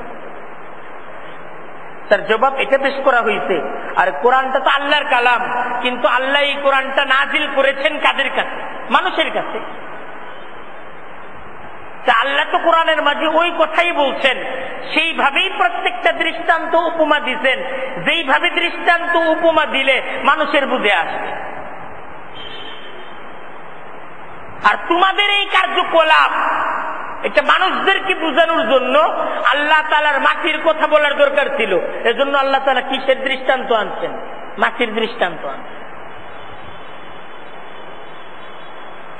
তার জবাব এটা পেশ করা হয়েছে, আর কোরআনটা তো আল্লাহর কালাম, কিন্তু আল্লাহ এই কোরআনটা নাজিল করেছেন কাদের কাছে? মানুষের কাছে। আল্লাহ তো কোরআনের মাঝে ওই কথাই বলছেন, সেইভাবেই প্রত্যেকটা দৃষ্টান্ত উপমা দিচ্ছেন, যেইভাবে দৃষ্টান্ত উপমা দিলে মানুষের বুঝে আসবে। আর তোমাদের এই কার্যকলাপ, এটা মানুষদেরকে বোঝানোর জন্য আল্লাহ তাআলার মাটির কথা বলার দরকার ছিল। এজন্য আল্লাহ তাআলা কিসের দৃষ্টান্ত আনছেন? মাটির দৃষ্টান্ত আনছেন।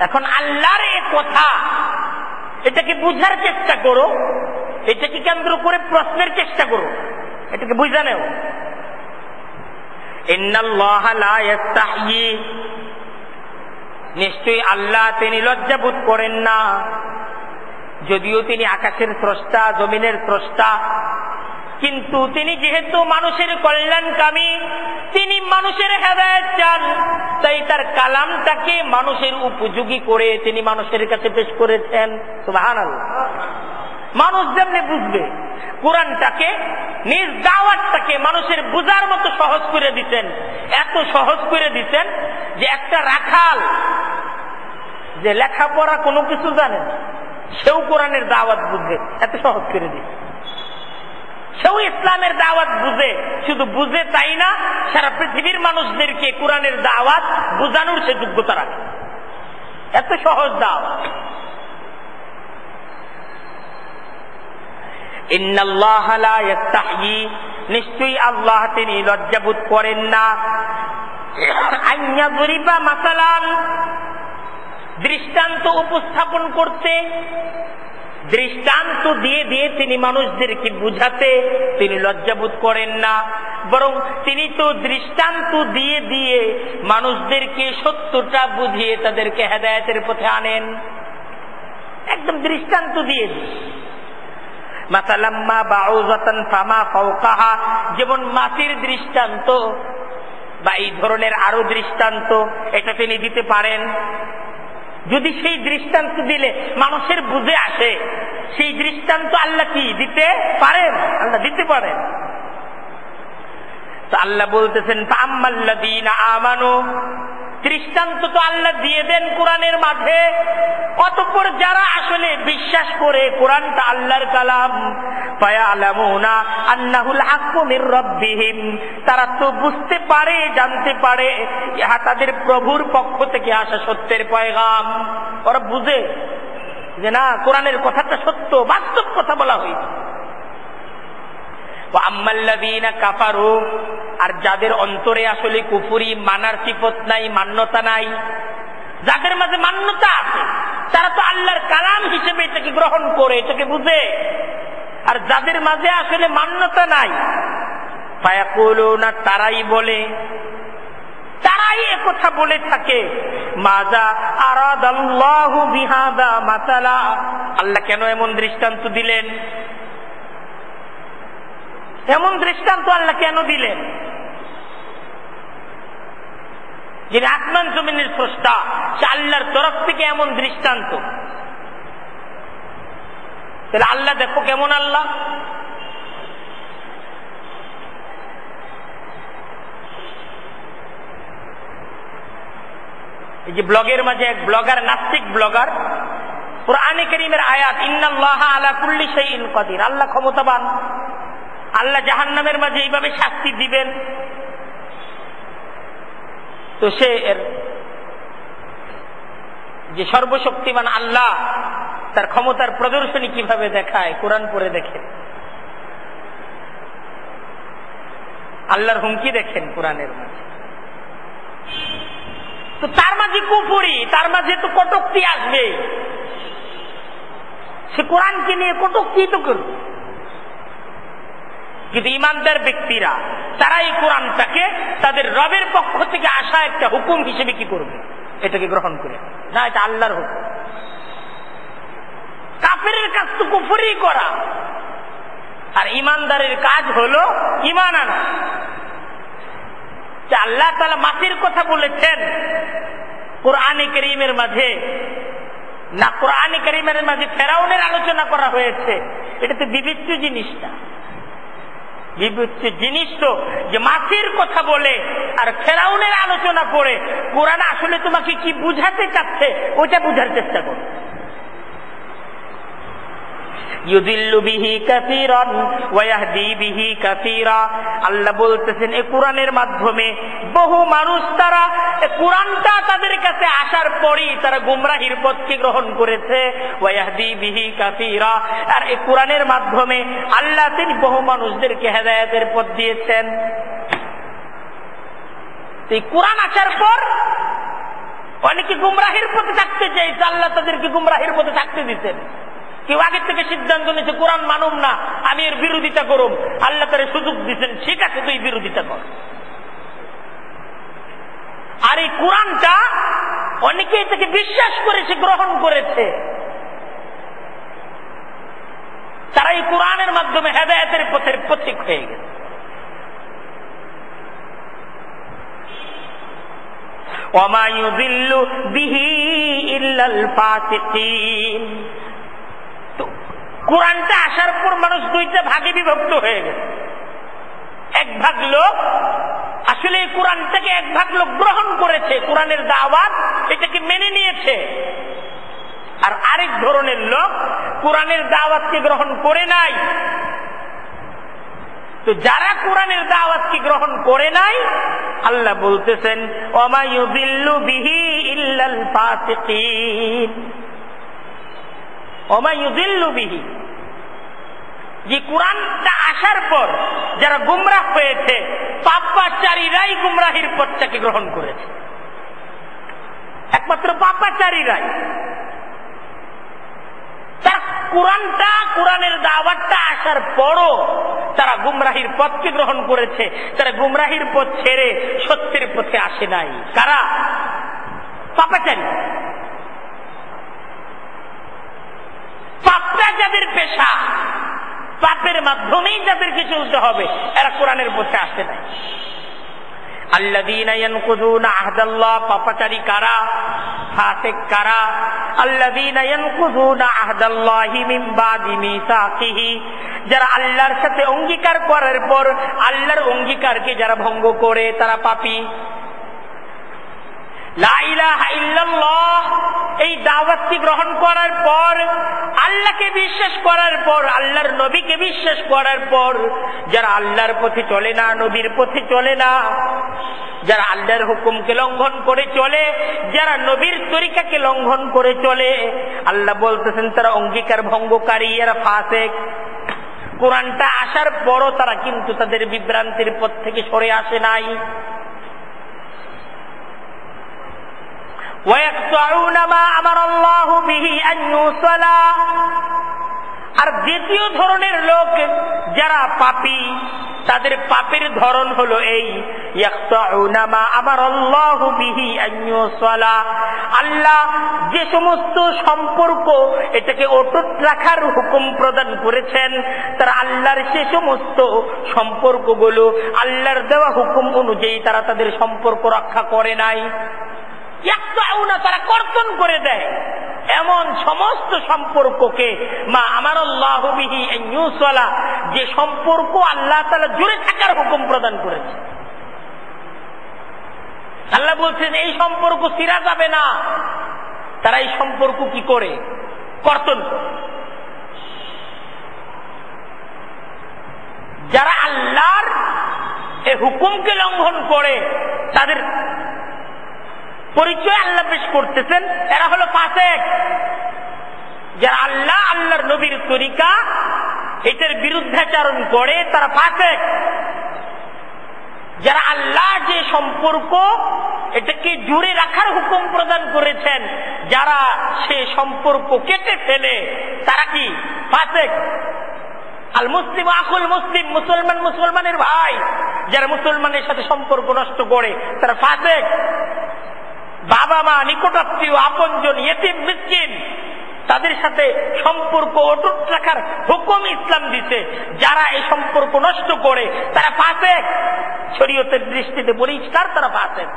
এখন আল্লাহর এই কথা, এটাকে বুঝার চেষ্টা করো, এটাকে কেন্দ্র করে প্রশ্নের চেষ্টা করো, এটাকে বুঝা নেও। ইন্নাল্লাহা লা ইস্তাহয়ী, নিশ্চয়ই আল্লাহ তিনি লজ্জাবোধ করেন না, যদিও তিনি আকাশের স্রষ্টা, জমিনের স্রষ্টা, কিন্তু তিনি যেহেতু মানুষের কল্যাণকামী, তিনি মানুষের হেদায়েত চান, তাই তার কালামটাকে মানুষের উপযোগী করে তিনি মানুষের কাছে পেশ করেছেন। সুবহানাল্লাহ। মানুষ যেমনি বুঝবে, কোরআনটাকে, নিজ দাওয়াতটাকে মানুষের বুঝার মতো সহজ করে দিতেন। এত সহজ করে দিতেন যে একটা রাখাল যে লেখাপড়া কোনো কিছু জানে না, সেও কোরআনের দাওয়াত বুঝে, এত সহজ করে দিত। সেও ইসলামের দাওয়াত বুঝে, শুধু বুঝে তাই না, সারা পৃথিবীর মানুষদেরকে কোরআনের দাওয়াত বুঝানোর সে যোগ্যতা রাখে। এত সহজ দাওয়াত। ইন্নাল্লাহা লা ইস্তাহয়ী, নিশ্চয়ই আল্লাহ তিনি লজ্জাবোধ করেন না, আইয়া যরিবা মাসালান, দৃষ্টান্ত উপস্থাপন করতে, দৃষ্টান্ত দিয়ে দিয়ে তিনি মানুষদেরকে বুঝাতে তিনি লজ্জাবোধ করেন না, বরং তিনি তো দৃষ্টান্ত দিয়ে দিয়ে মানুষদেরকে সত্যটা বুঝিয়ে তাদেরকে হেদায়েতের পথে আনেন। একদম দৃষ্টান্ত দিয়ে দিয়ে। মাসালাম্মা বাউযাতান ফামা ফাওকাহা, যেমন মাটির দৃষ্টান্ত বা এই ধরনের আরো দৃষ্টান্ত, এটা তিনি দিতে পারেন। যদি সেই দৃষ্টান্ত দিলে মানুষের বুঝে আসে, সেই দৃষ্টান্ত আল্লাহ কি দিতে পারেন? আল্লাহ দিতে পারেন। তো আল্লাহ বলতেছেন ফাআম্মাল্লাযীনা আমানু, দৃষ্টান্ত তো আল্লাহ দিয়ে দেন কোরআনের মাঝে, অতঃপর যারা আসলে বিশ্বাস করে কোরআনটা আল্লাহর কালাম, ফায়ালামুনা আন্নাহুল হাক্কু মির রাব্বিহিম, তারা তো বুঝতে পারে, জানতে পারে ইহা তাদের প্রভুর পক্ষ থেকে আসা সত্যের পয়গাম। ওরা বুঝে যে না, কোরআনের কথাটা সত্য, বাস্তব কথা বলা হয়েছে। আম্মাল্লাযীনা কাফারু, আর যাদের অন্তরে আসলে কুফরি, মানার সিফত নাই, মান্যতা নাই, যাদের মাঝে মান্যতা আছে তারা তো আল্লাহর কালাম হিসেবে এটাকে গ্রহণ করে, এটাকে বুঝে। আর যাদের মাঝে আসলে মান্যতা নাই, ফায়াকুলুনা, তারাই বলে, তারাই একথা বলে থাকে, মাজা আরাদাল্লাহু বিহাদা মাসালা, আল্লাহ কেন এমন দৃষ্টান্ত দিলেন? এমন দৃষ্টান্ত আল্লাহ কেন দিলেন? যিনি আসমান জমিনের স্রষ্টা, সে আল্লাহর তরফ থেকে এমন দৃষ্টান্ত। তাহলে আল্লাহ দেখো কেমন আল্লাহ। এই যে ব্লগের মাঝে এক ব্লগার, নাস্তিক ব্লগার, কুরআনে কারীমের আয়াত ইন্নাল্লাহা আলা কুল্লি শাইইন কাদির, আল্লাহ ক্ষমতাবান, আল্লাহ জাহান্নামের মাঝে এইভাবে শাস্তি দিবেন। তো সে এর যে সর্বশক্তিমান আল্লাহ তার ক্ষমতার প্রদর্শনী কিভাবে দেখায়, কোরআন পড়ে দেখেন, আল্লাহর হুমকি দেখেন কোরআনের মাঝে। তো তার মাঝে কুফরি, তার মাঝে তো কটূক্তি আসবে, সে কোরআনকে নিয়ে কটূক্তি তো করবে। কিন্তু ইমানদার ব্যক্তিরা তারা এই কোরআনটাকে তাদের রবের পক্ষ থেকে আসা একটা হুকুম হিসেবে কি করবে, এটাকে গ্রহণ করে না, এটা আল্লাহর হুকুম। কাফেরের কাজ তো কুফরি করা, আর ইমানদারের কাজ হলো ঈমান আনা। আল্লাহ তাআলা মাটির কথা বলেছেন কোরআনে কারীমের মাঝে, না কোরআনে কারীমের মাঝে ফেরাউনের আলোচনা করা হয়েছে, এটা তো বিবিচ্য জিনিস না। বিবিচ্য জিনিস তো যে মাটির কথা বলে আর ফেরাউনের আলোচনা করে কোরআন আসলে তোমাকে কি বুঝাতে চাচ্ছে ওইটা বুঝার চেষ্টা করো। ইউদিল্লু বিহি কাসীরান ওয়া ইয়াহদি বিহি কাসীরা, আল্লাহ বলতেছেন এই কোরআনের মাধ্যমে বহু মানুষ তারা কোরআনটা তাদের কাছে আসার পরই তারা গুমরাহির পথকে গ্রহণ করেছে। ওয়া ইয়াহদি বিহি কাসীরা, আর এই কোরআনের মাধ্যমে আল্লাহ তিনি বহু মানুষদেরকে হেদায়েতের পথ দিয়েছেন। এই কোরআন আসার পর অনেকে গুমরাহির পথে থাকতে চাইছে, আল্লাহ তাদেরকে গুমরাহির পথে থাকতে দিতেন। কেউ আগের থেকে সিদ্ধান্ত নিয়েছে কোরআন মানুম না, আমি এর বিরোধিতা করব, আল্লাহ তার সুযোগ দিচ্ছেন, ঠিক আছে তুই বিরোধিতা কর। আর এই কোরআনটা অনেকেই তাকে বিশ্বাস করেছে, গ্রহণ করেছে, তারা এই কোরআনের মাধ্যমে হেদায়েতের পথের পথিক হয়ে গেছে। ওয়ামা ইউযিল্লু বিহি ইল্লাল ফাসিকিন। কোরআনটা আসার পর মানুষ দুইটা ভাগে বিভক্ত হয়ে গেছে। এক ভাগ লোক আসলে এই কোরআনটাকে, এক ভাগ লোক গ্রহণ করেছে, কোরআনের দাওয়াত এটাকে মেনে নিয়েছে, আর আরেক ধরনের লোক কোরআনের দাওয়াতকে গ্রহণ করে নাই। তো যারা কোরআনের দাওয়াতকে গ্রহণ করে নাই, আল্লাহ বলতেছেন ওয়ামা ইউযিল্লু বিহি ইল্লাল ফাসিকিন। ওমা ইউযিল্লু বিহি, যে কোরআনটা আসার পর যারা গুমরাহ হয়েছে, পাপাচারীরাই গুমরাহির পথটাকে গ্রহণ করেছে, একমাত্র পাপাচারীরাই। তার কোরআনটা, কোরআনের দাওয়াতটা আসার পরও তারা গুমরাহির পথকে গ্রহণ করেছে, তারা গুমরাহির পথ ছেড়ে সত্যের পথে আসে নাই। কারা? পাপাচারী। পাপটা যাদের পেশা, পাপের মাধ্যমেই যাদেরকে চলতে হবে, এরা কোরআনের পথে আসে নাই। আল্লাযীনা ইয়ানকুযুনা আহদাল্লাহ, পাপাচারী কারা? ফাসিক কারা? আল্লাযীনা ইয়ানকুযুনা আহদাল্লাহি মিন বাদি মিসাকিহি, যারা আল্লাহর সাথে অঙ্গীকার করার পর আল্লাহর অঙ্গীকারকে যারা ভঙ্গ করে তারা পাপী। লা ইলাহা ইল্লাল্লাহ, এই দাওয়াতটি গ্রহণ করার পর, আল্লাহকে বিশ্বাস করার পর, আল্লাহর নবীকে বিশ্বাস করার পর যারা আল্লাহর পথে চলে না, নবীর পথে চলে না, যারা আল্লাহর হুকুমকে লঙ্ঘন করে চলে, যারা নবীর তরিকাকে লঙ্ঘন করে চলে, আল্লাহ বলতেছেন তারা অঙ্গীকার ভঙ্গকারী, এরা ফাসিক। কোরআনটা আসার পরও তারা কিন্তু তাদের বিভ্রান্তির পথ থেকে সরে আসে নাই। আর দ্বিতীয় ধরনের লোক যারা পাপী, তাদের পাপের ধরন হলো এই, ইয়াকতাউনা মা আমারাল্লাহু বিহি আন ইউসালা, আল্লাহ যে সমস্ত সম্পর্ক এটাকে অটুট রাখার হুকুম প্রদান করেছেন, তারা আল্লাহর সে সমস্ত সম্পর্কগুলো আল্লাহর দেওয়া হুকুম অনুযায়ী তারা তাদের সম্পর্ক রক্ষা করে নাই। তারা কর্তন করে দেয় এমন সমস্ত সম্পর্ককে, মা আমারাল্লাহু বিহি আন ইউসালা, যে সম্পর্ক আল্লাহ তাআলা জুড়ে থাকার হুকুম প্রদান করেছে। আল্লাহ বলছেন এই সম্পর্ক ছিঁড়া যাবে না, তারা এই সম্পর্ক কি করে? কর্তন করে। যারা আল্লাহর এই হুকুমকে লঙ্ঘন করে তাদের পরিচয় আল্লাহ পেশ করতেছেন, এরা হলো ফাসেক। যারা আল্লাহর নবীর তরিকা এটার বিরুদ্ধাচরণ করে তারা ফাসেক। যারা আল্লাহ যে সম্পর্ক এটাকে জুড়ে রাখার হুকুম প্রদান করেছেন, যারা সে সম্পর্ক কেটে ফেলে তারা কি? ফাসেক। আল মুসলিম আকুল মুসলিম, মুসলমান মুসলমানের ভাই, যারা মুসলমানের সাথে সম্পর্ক নষ্ট করে তারা ফাসেক। বাবা মা, নিকটাত্মীয়, আপনজন, ইয়েতিম, মিসকিন, তাদের সাথে সম্পর্ক অটুট রাখার হুকুম ইসলাম দিতে, যারা এই সম্পর্ক নষ্ট করে তারা ফাসেক। শরীয়তের দৃষ্টিতে পরিষ্কার তারা ফাসেক।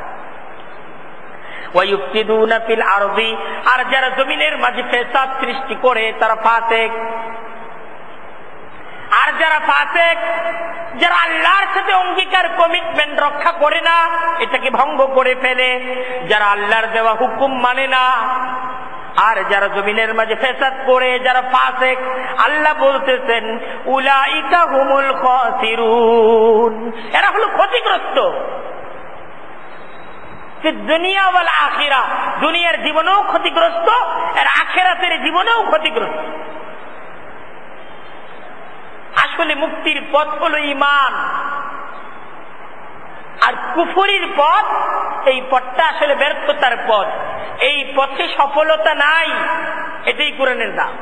ওয়ায়ুফসিদুনা ফিল আরদি, আর যারা জমিনের মাঝে ফেসাদ সৃষ্টি করে তারা ফাসেক। আর যারা ফাসেক, যারা আল্লাহর সাথে অঙ্গীকার কমিটমেন্ট রক্ষা করে না, এটাকে ভঙ্গ করে ফেলে, যারা আল্লাহর দেওয়া হুকুম মানে না, আর যারা জমিনের মাঝে ফেসাদ করে, যারা ফাসেক, আল্লাহ বলতেছেন উলাইকা হুমুল খাসিরুন, এরা হলো ক্ষতিগ্রস্ত। দুনিয়া ওয়াল আখিরা, দুনিয়ার জীবনেও ক্ষতিগ্রস্ত, আর আখিরাতের জীবনেও ক্ষতিগ্রস্ত। আসলে মুক্তির পথ হলো ঈমান, আর কুফরির পথ, এই পথটা আসলে ব্যর্থতার পথ। এই পথে সফলতা নাই, এটাই কোরআনের দাম।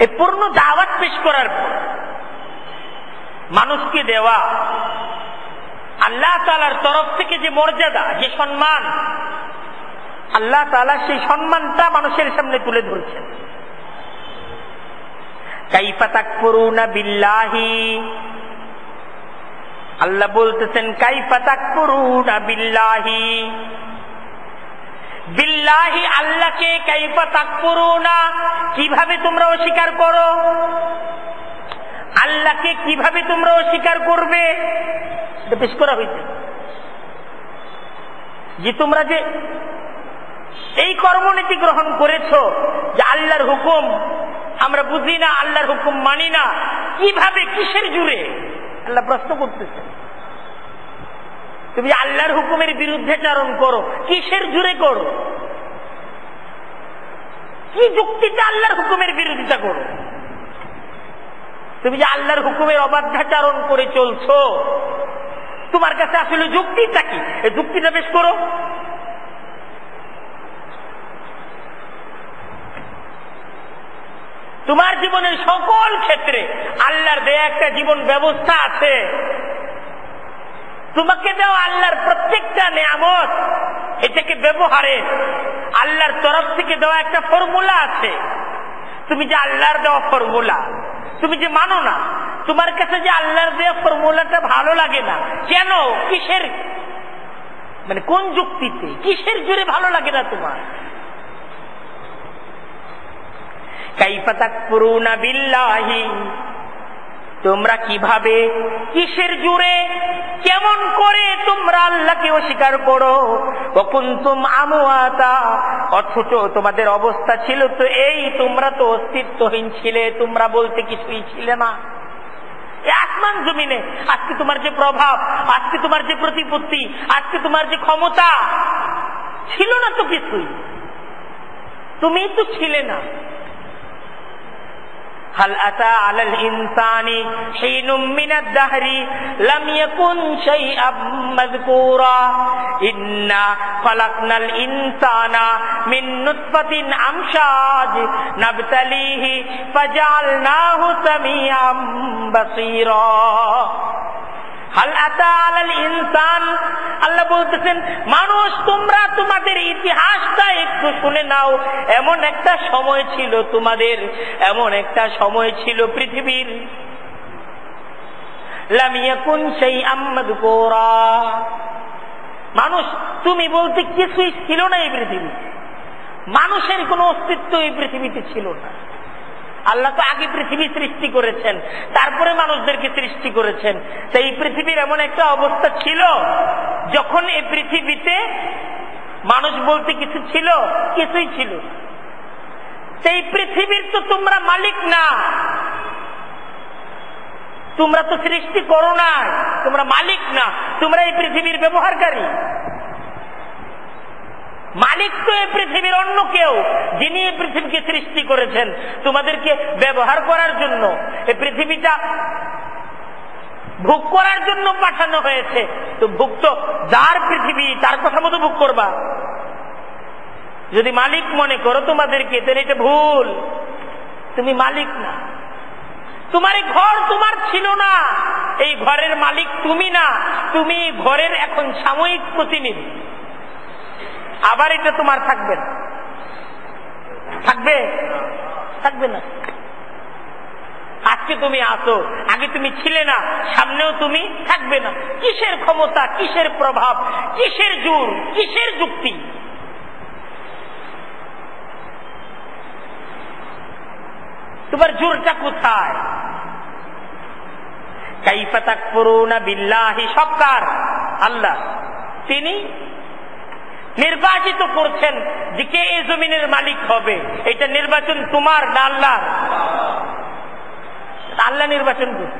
এই পূর্ণ দাওয়াত পেশ করার পর মানুষকে দেওয়া আল্লাহ তাআলার তরফ থেকে যে মর্যাদা, যে সম্মান, আল্লাহ তাআলা সেই সম্মানটা মানুষের সামনে তুলে ধরছেন। কাইফা তাকফুরুনা বিল্লাহি, আল্লাহ বলতেছেন কাইফা তাকফুরুনা বিল্লাহি, বিল্লাহি আল্লাহকে, কাইফা তাকফুরুনা কিভাবে তোমরা অস্বীকার করো, আল্লাহকে কিভাবে তোমরা অস্বীকার করবে, এটা পেশ করা হয়েছে। যে তোমরা যে এই কর্মনীতি গ্রহণ করেছো, যে আল্লাহর হুকুম আমরা বুঝি না, আল্লাহর হুকুম মানি না, কিভাবে, কিসের জুড়ে? আল্লাহ প্রশ্ন করতেছেন। তুমি আল্লাহর হুকুমের বিরুদ্ধে চারণ করো, কিসের জুড়ে করো? কি যুক্তিতে আল্লাহর হুকুমের বিরোধিতা করো? তুমি যে আল্লাহর হুকুমের অবাধ্যাচারণ করে চলছো, তোমার কাছে আসলে যুক্তিটা কি? এই যুক্তিটা পেশ করো। তোমার জীবনের সকল ক্ষেত্রে আল্লাহর দেয়া একটা জীবন ব্যবস্থা আছে। তোমাকে দেওয়া আল্লাহর প্রত্যেকটা নিয়ামত, এটাকে ব্যবহারে আল্লাহর তরফ থেকে দেওয়া একটা ফর্মুলা আছে। তুমি যে আল্লাহর দেওয়া ফর্মুলা তুমি যে মানো না, তোমার কাছে যে আল্লাহর দেওয়া ফর্মুলাটা ভালো লাগে না কেন? কিসের, মানে কোন যুক্তিতে, কিসের জোরে ভালো লাগে না তোমার? কাইফা তাকফুরুনা বিল্লাহি, তোমরা কিভাবে, কিসের জুড়ে, কেমন করে তোমরা আল্লাহকে অস্বীকার করো? ওয়া কুনতুম আমওয়াতা, অথচ তোমাদের অবস্থা ছিল তো এই, তোমরা তো অস্তিত্বহীন ছিলে, তোমরা বলতে কিছুই ছিলে না। আসমান জমিনে আজকে তোমার যে প্রভাব, আজকে তোমার যে প্রতিপত্তি, আজকে তোমার যে ক্ষমতা, ছিল না তো কিছুই, তুমি তো ছিলে না। হাল আতা আলাল ইনসানি হিনুম মিনাদ দাহরি লাম ইয়াকুন শাইআম মাযকুরা ইন্না খালাকনাল ইনসানা মিন নুতফাতিন আমশাজ নাবতালিহি ফাজআলনাহু সামিআম বাসীরা। হাল আতা আলাল ইনসান, আল্লাহ বলতেছেন মানুষ তোমরা তোমাদের ইতিহাসটা একটু শুনে নাও। এমন একটা সময় ছিল তোমাদের, এমন একটা সময় ছিল পৃথিবীর, লাম ইয়াকুন শাইআম মাযকুরা, মানুষ তুমি বলতে কিছুই ছিল না এই পৃথিবী, মানুষের কোনো অস্তিত্ব এই পৃথিবীতে ছিল না। আল্লাহ তো আগে পৃথিবী সৃষ্টি করেছেন, তারপরে মানুষদেরকে সৃষ্টি করেছেন। তো এই পৃথিবীর এমন একটা অবস্থা ছিল যখন এই পৃথিবীতে মানুষ বলতে কিছু ছিল, কিছুই ছিল। সেই পৃথিবীর তো তোমরা মালিক না, তোমরা তো সৃষ্টি করো না, তোমরা মালিক না, তোমরা এই পৃথিবীর ব্যবহারকারী। মালিক তো এই পৃথিবীর অন্য কেউ, যিনি এই পৃথিবীকে সৃষ্টি করেছেন তোমাদেরকে ব্যবহার করার জন্য। এই পৃথিবীটা ভোগ করার জন্য পাঠানো হয়েছে, তো ভোগ তো যার পৃথিবী তার কথা মতো ভোগ করবা। যদি মালিক মনে করো তোমাদেরকে, তাহলে এটা ভুল, তুমি মালিক না। তোমার এই ঘর তোমার ছিল না, এই ঘরের মালিক তুমি না, তুমি ঘরের এখন সাময়িক প্রতিনিধি। আবার এটা তোমার থাকবে না, থাকবে থাকবে না। আজকে তুমি আসো, আগে তুমি ছিলে না, সামনেও তুমি থাকবে না। কিসের ক্ষমতা, কিসের প্রভাব, কিসের জোর, কিসের যুক্তি? তোমার জোরটা কোথায়? কাইফা তাকফুরুনা বিল্লাহি, সবকার আল্লাহ, তিনি নির্বাচিত করছেন যে কে এই জমিনের মালিক হবে। এটা নির্বাচন তোমার না আল্লাহ? আল্লাহ নির্বাচন করছে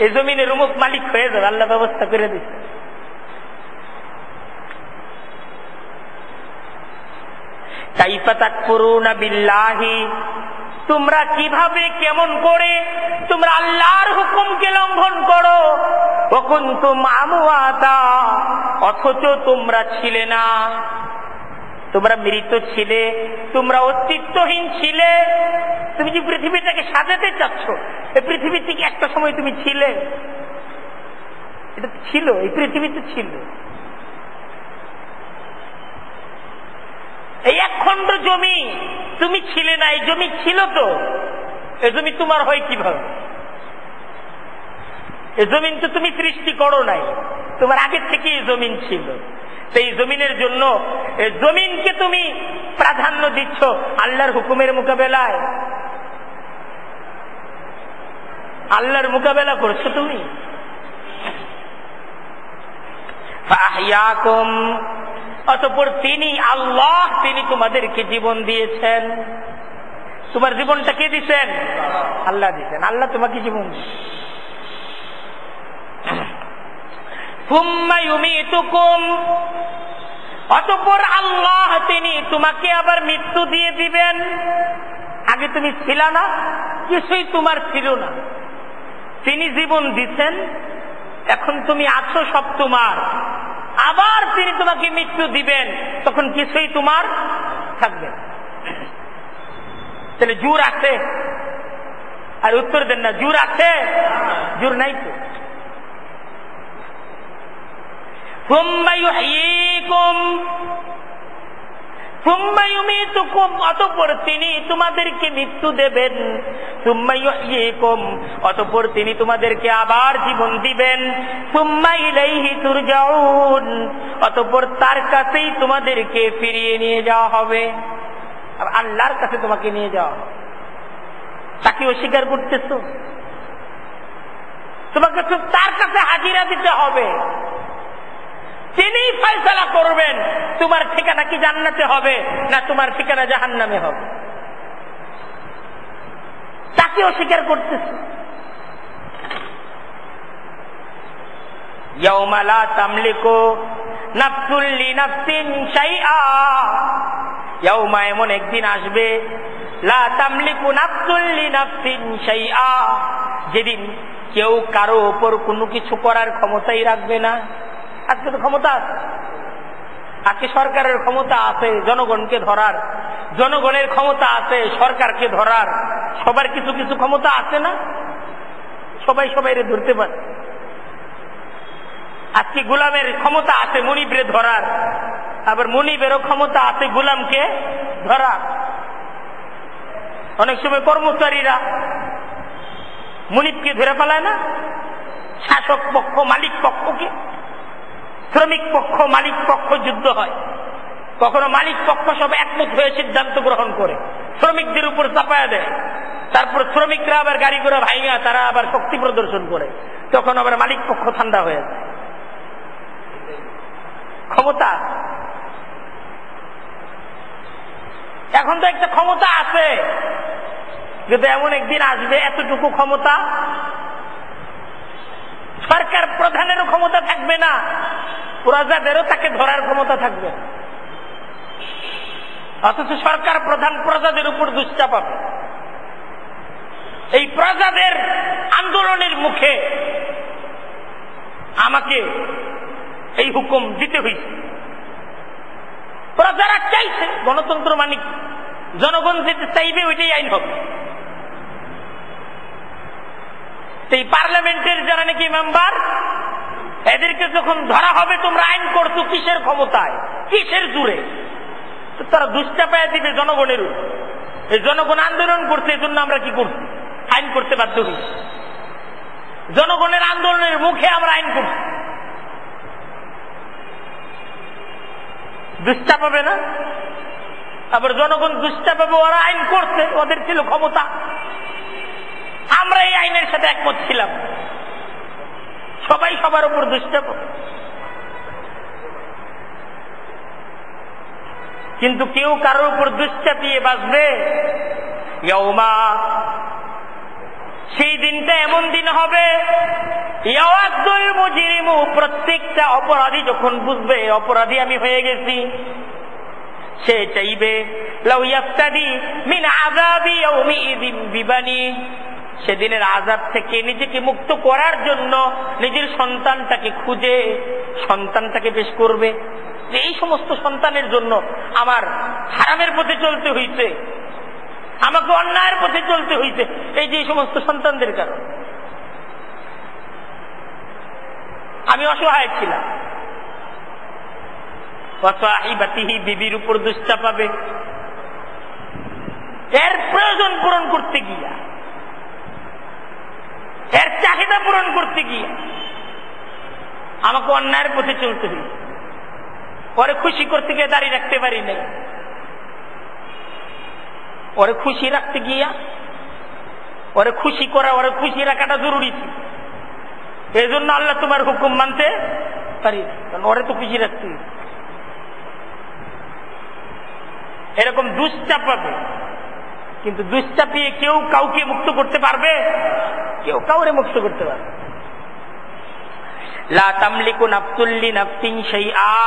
এই জমিনের অমুক মালিক হয়ে যাবে, আল্লাহ ব্যবস্থা করে দিচ্ছে। কাইফা তাকফুরুনা বিল্লাহি, তোমরা কিভাবে কেমন করে তোমরা আল্লাহর হুকুমকে লঙ্ঘন করো। ওয়াকুনতুম আমওয়াতা, অথচ তোমরা ছিলে না, তোমরা মৃত ছিলে, তোমরা অস্তিত্বহীন ছিলে। তুমি যে পৃথিবীটাকে সাজাতে চাচ্ছ, এই পৃথিবী থেকে একটা সময় তুমি ছিলে, এটা ছিল, এই পৃথিবীতে ছিল। এই এক খণ্ড জমি তুমি ছিলে না, এই জমি ছিল তো, এই জমি তোমার হয় কিভাবে? এই জমিন তো তুমি সৃষ্টি করো নাই, তোমার আগে থেকে এই জমিন ছিল। সেই জমিনের জন্য এই জমিনকে তুমি প্রাধান্য দিচ্ছ আল্লাহর হুকুমের মোকাবেলায়। আল্লাহর মোকাবেলা করছো তুমি। ফাহইয়াকুম, অতঃপর তিনি আল্লাহ, তিনি তোমাদেরকে জীবন দিয়েছেন। তোমার জীবনটা কে দিচ্ছেন? আল্লাহ দিচ্ছেন। আল্লাহ তোমাকে জীবন দিচ্ছেন। সুম্মা ইউমিতুকুম, অতঃপর আল্লাহ তিনি তোমাকে আবার মৃত্যু দিয়ে দিবেন। আগে তুমি ছিল না, কিছুই তোমার ছিল না, তিনি জীবন দিচ্ছেন, এখন তুমি আছো, সব তোমার। আবার তিনি তোমাকে মৃত্যু দিবেন, তখন কিছুই তোমার থাকবে। তাহলে জোর আছে? আর উত্তর দেন না, জোর আছে? জোর নাই তো। সুম্মা ইউহয়িকুম সুম্মা ইউমীতুকুম, অতঃপর তিনি তোমাদেরকে মৃত্যু দেবেন। সুম্মা ইউহয়িকুম, অতঃপর তিনি তোমাদেরকে আবার জীবন দিবেন। সুম্মা ইলাইহি তুরজাউন, অতঃপর তার কাছেই তোমাদেরকে ফিরিয়ে নিয়ে যাওয়া হবে। আর আল্লাহর কাছে তোমাকে নিয়ে যাওয়া হবে। তাকে অস্বীকার করতেছ? তোমাকে তো তার কাছে হাজিরা দিতে হবে। তিনি ফয়সালা করবেন তোমার ঠিকানা কি জান্নাতে হবে না তোমার ঠিকানা জাহান্নামে হবে। তাকে অস্বীকার করতেছে। ইয়াউমা লা তামলিকু নাফসুন লিনাফসিন শাইআ, ইয়াউমা, এমন একদিন আসবে, লা তামলিকু নাফসুন লিনাফসিন শাইআ, যেদিন কেউ কারো উপর কোনো কিছু করার ক্ষমতাই রাখবে না। আজকে তো ক্ষমতা আছে, আজকে সরকারের ক্ষমতা আছে জনগণকে ধরার, জনগণের ক্ষমতা আছে সরকারকে ধরার, সবার কিছু কিছু ক্ষমতা আছে না, সবাই সবাইরে ধরতে পারে। আজকে গোলামের ক্ষমতা আছে মুনিবরে ধরার, আবার মুনিবেরও ক্ষমতা আছে গোলামকে ধরার। অনেক সময় কর্মচারীরা মুনিবকে ধরে ফেলায় না, শাসক পক্ষ মালিক পক্ষকে, শ্রমিক পক্ষ মালিক পক্ষ যুদ্ধ হয়, কখনো মালিক পক্ষ সব একমত হয়ে সিদ্ধান্ত গ্রহণ করে শ্রমিকদের উপর চাপায়া দেয়, তারপর শ্রমিকরা আবার গাড়ি করে ভাইয়া তারা আবার শক্তি প্রদর্শন করে, তখন আবার মালিক পক্ষ ঠান্ডা হয়ে যায়। ক্ষমতা এখন তো একটা ক্ষমতা আছে, কিন্তু এমন একদিন আসবে এতটুকু ক্ষমতা সরকার প্রধানেরও ক্ষমতা থাকবে না, প্রজাদেরও তাকে ধরার ক্ষমতা থাকবে, অথচ সরকার প্রধান প্রজাদের উপর দুশ্চাপাবে। এই প্রজাদের আন্দোলনের মুখে আমাকে এই হুকুম দিতে হয়েছে। প্রজারা চাইছে, গণতন্ত্র মানিক জনগণ যেতে চাইবে ওইটাই আইন হবে। এই পার্লামেন্টের যারা নাকি মেম্বার, এদেরকে যখন ধরা হবে তোমরা আইন করছো কিসের ক্ষমতায়, কিসের জুড়ে, তো তারা দুশ্চাপায়া দিবে জনগণের উপর। এই জনগণ আন্দোলন করছে, এই জন্য আমরা কি করছি, আইন করতে বাধ্য হই। জনগণের আন্দোলনের মুখে আমরা আইন করছি, দুশ্চাপাবে না? আবার জনগণ দুশ্চাপাবে, ওরা আইন করছে, ওদের ছিল ক্ষমতা, আমরা এই আইনের সাথে একমত ছিলাম, সবাই সবার উপর দুশ্চাপাবে। কিন্তু কেউ কারোর উপর দুশ্চাপিয়ে বাঁচবে? ইয়াউমা, সেই দিনটা এমন দিন হবে, ইয়াওয়াদ্দুল মুজরিমু, প্রত্যেকটা অপরাধী যখন বুঝবে অপরাধী আমি হয়ে গেছি, সে চাইবে লাউ ইয়াফতাদি মিন আযাবি ইয়াউমিইযিন বিবানি, সেদিনের আযাব থেকে নিজেকে মুক্ত করার জন্য নিজের সন্তানটাকে খুঁজে সন্তানটাকে পেশ করবে, যে এই সমস্ত সন্তানের জন্য আমার হারামের পথে চলতে হইছে, আমাকে অন্যায়ের পথে চলতে হইছে, এই যে সমস্ত সন্তানদের কারণে আমি অসহায় ছিলাম। বিবির উপর দুশ্চাপাবে, এর প্রয়োজন পূরণ করতে গিয়া, এর চাহিদা পূরণ করতে গিয়া আমাকে অন্যায়ের পথে চলতে হইছে, ওরে খুশি করতে গিয়ে দাঁড়িয়ে রাখতে পারি নাই, ওরে খুশি রাখতে গিয়া, ওরে খুশি করা, ওরে খুশি রাখাটা জরুরি ছিল, এই জন্য আল্লাহ তোমার হুকুম মানতে পারি না, কারণ ওরে তো খুশি রাখতে। এরকম দুশ্চাপাবে, কিন্তু দুশ্চাপিয়ে কেউ কাউকে মুক্ত করতে পারবে? কেউ কাউরে মুক্ত করতে পারবে? লা তামলিকু নাফসুন লিনাফসিন শাইআ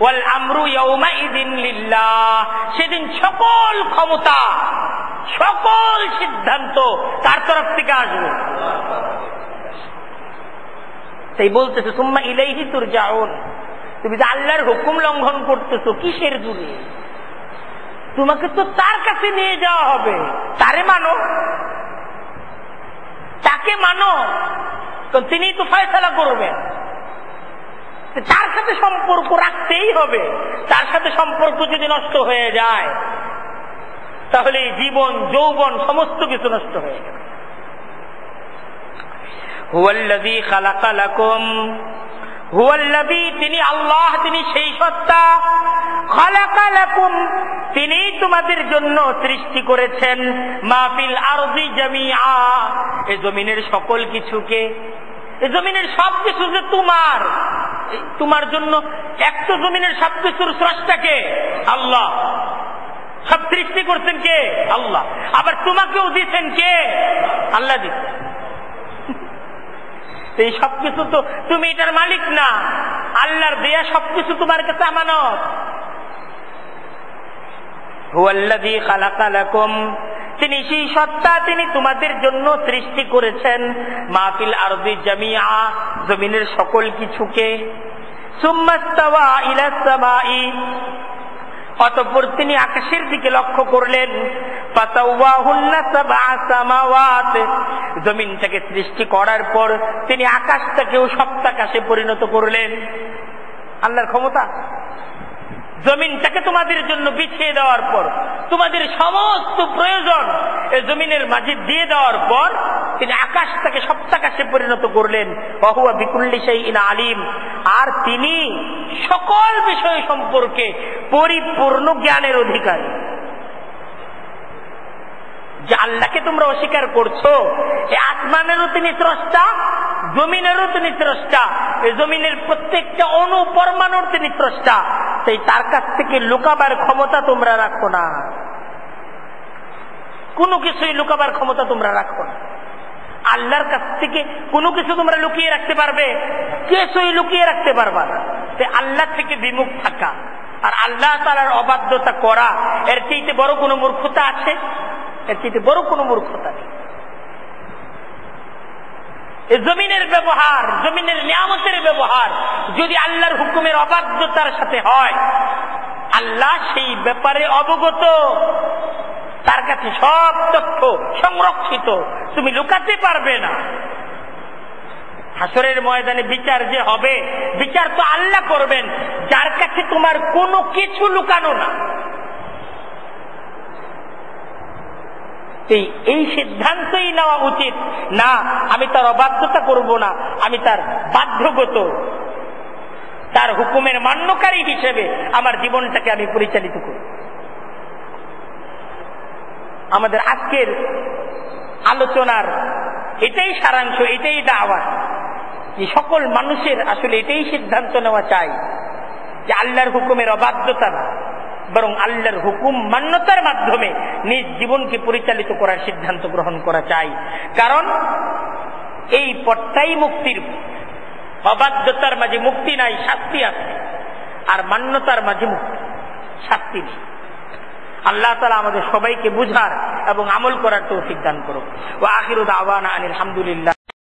ওয়াল আমরু ইয়াউমাইযিন লিল্লাহ, সেদিন সকল ক্ষমতা সকল সিদ্ধান্ত তার তরফ থেকে আসবে। তাই বলতেছে সুম্মা ইলাইহি তুরজাউন, তুমি যে আল্লাহর হুকুম লঙ্ঘন করতেছো কিসের জুড়ে, তোমাকে তো তার কাছে নিয়ে যাওয়া হবে, তারে মানো, তাকে মানো, তিনি তো ফয়সালা করবেন, তার সাথে সম্পর্ক রাখতেই হবে। তার সাথে সম্পর্ক যদি নষ্ট হয়ে যায় তাহলে জীবন যৌবন সমস্ত কিছু নষ্ট হয়ে যাবে। হুয়াল্লাযী খালাকা লাকুম, হুয়াল্লাযী, তিনি আল্লাহ, তিনি সেই সত্তা, খালাকা লাকুম, তিনি তোমাদের জন্য সৃষ্টি করেছেন, মা ফিল আরদি জামিআ, এই জমিনের সকল কিছুকে, এই জমিনের সব কিছু যে তোমার, তোমার জন্য একটা জমিনের সব কিছুর স্রষ্টাকে আল্লাহ, সব সৃষ্টি করছেন কে? আল্লাহ। আবার তোমাকেও দিচ্ছেন কে? আল্লাহ দিচ্ছেন। এই সবকিছু তো তুমি এটার মালিক না, আল্লাহর দেয়া সবকিছু তোমার কাছে আমানত। হুয়াল্লাযী খালাকা লাকুম, তিনি সেই সত্তা, তিনি তোমাদের জন্য সৃষ্টি করেছেন মা ফিল আরদি জামিআ, জমিনের সকল কিছুকে। সুম্মা ইস্তাওয়া ইলাস সামাই, অতঃপর তিনি আকাশের দিকে লক্ষ্য করলেন। ফাসাওয়াহুন্না সাবআ সামাওয়াত, জমিনটাকে সৃষ্টি করার পর তিনি আকাশটাকেও সপ্তাকাশে পরিণত করলেন। আল্লাহর ক্ষমতা। জমিনটাকে তোমাদের জন্য বিছিয়ে দেওয়ার পর, তোমাদের সমস্ত প্রয়োজন এই জমিনের মাঝে দিয়ে দেওয়ার পর তিনি আকাশটাকে সপ্তাকাশে পরিণত করলেন। ওয়া হুয়া বিকুল্লি শাইইন আলিম, আর তিনি সকল বিষয় সম্পর্কে পরিপূর্ণ জ্ঞানের অধিকারী। যে আল্লাহকে তোমরা অস্বীকার করছো, এই আসমানেরও তিনি স্রষ্টা, জমিনেরও তিনি স্রষ্টা, এই জমিনের প্রত্যেকটা অণু পরমাণুর তিনি স্রষ্টা, তাই তার কাছ থেকে লুকাবার ক্ষমতা তোমরা রাখো না। কোনো কিছুই লুকাবার ক্ষমতা তোমরা রাখো না। আল্লাহর কাছ থেকে কোনো কিছু তোমরা লুকিয়ে রাখতে পারবে? কিছুই লুকিয়ে রাখতে পারবা না। তাই আল্লাহ থেকে বিমুখ থাকা আর আল্লাহ তাআলার অবাধ্যতা করা, এর চেয়ে বড় কোনো মূর্খতা আছে? এর চেয়ে বড় কোনো মূর্খতা নেই। জমিনের ব্যবহার, জমিনের নিয়ামতের ব্যবহার যদি আল্লাহর হুকুমের অবাধ্যতার সাথে হয়, আল্লাহ সেই ব্যাপারে অবগত, তার কাছে সব তথ্য সংরক্ষিত, তুমি লুকাতে পারবে না। হাসরের ময়দানে বিচার যে হবে, বিচার তো আল্লাহ করবেন, যার কাছে তোমার কোনো কিছু লুকানো না। এই সিদ্ধান্তই নেওয়া উচিত না আমি তার অবাধ্যতা করব না, আমি তার বাধ্যগত, তার হুকুমের মান্যকারী হিসেবে আমার জীবনটাকে আমি পরিচালিত করব। আমাদের আজকের আলোচনার এটাই সারাংশ, এটাই দাওয়াত, যে সকল মানুষের আসলে এটাই সিদ্ধান্ত নেওয়া চাই যে আল্লাহর হুকুমের অবাধ্যতা না, বরং আল্লাহর হুকুম মান্যতার মাধ্যমে নিজ জীবনকে পরিচালিত করার সিদ্ধান্ত গ্রহণ করা চাই। কারণ এই পথটাই মুক্তির। অবাধ্যতার মাঝে মুক্তি নাই, শাস্তি আছে, আর মান্যতার মাঝে মুক্তি, শাস্তি নেই। আল্লাহ তাআলা আমাদের সবাইকে বুঝার এবং আমল করার তৌফিক দান করুন। ওয়া আখিরু দাওয়ানা আনিল হামদুলিল্লাহ।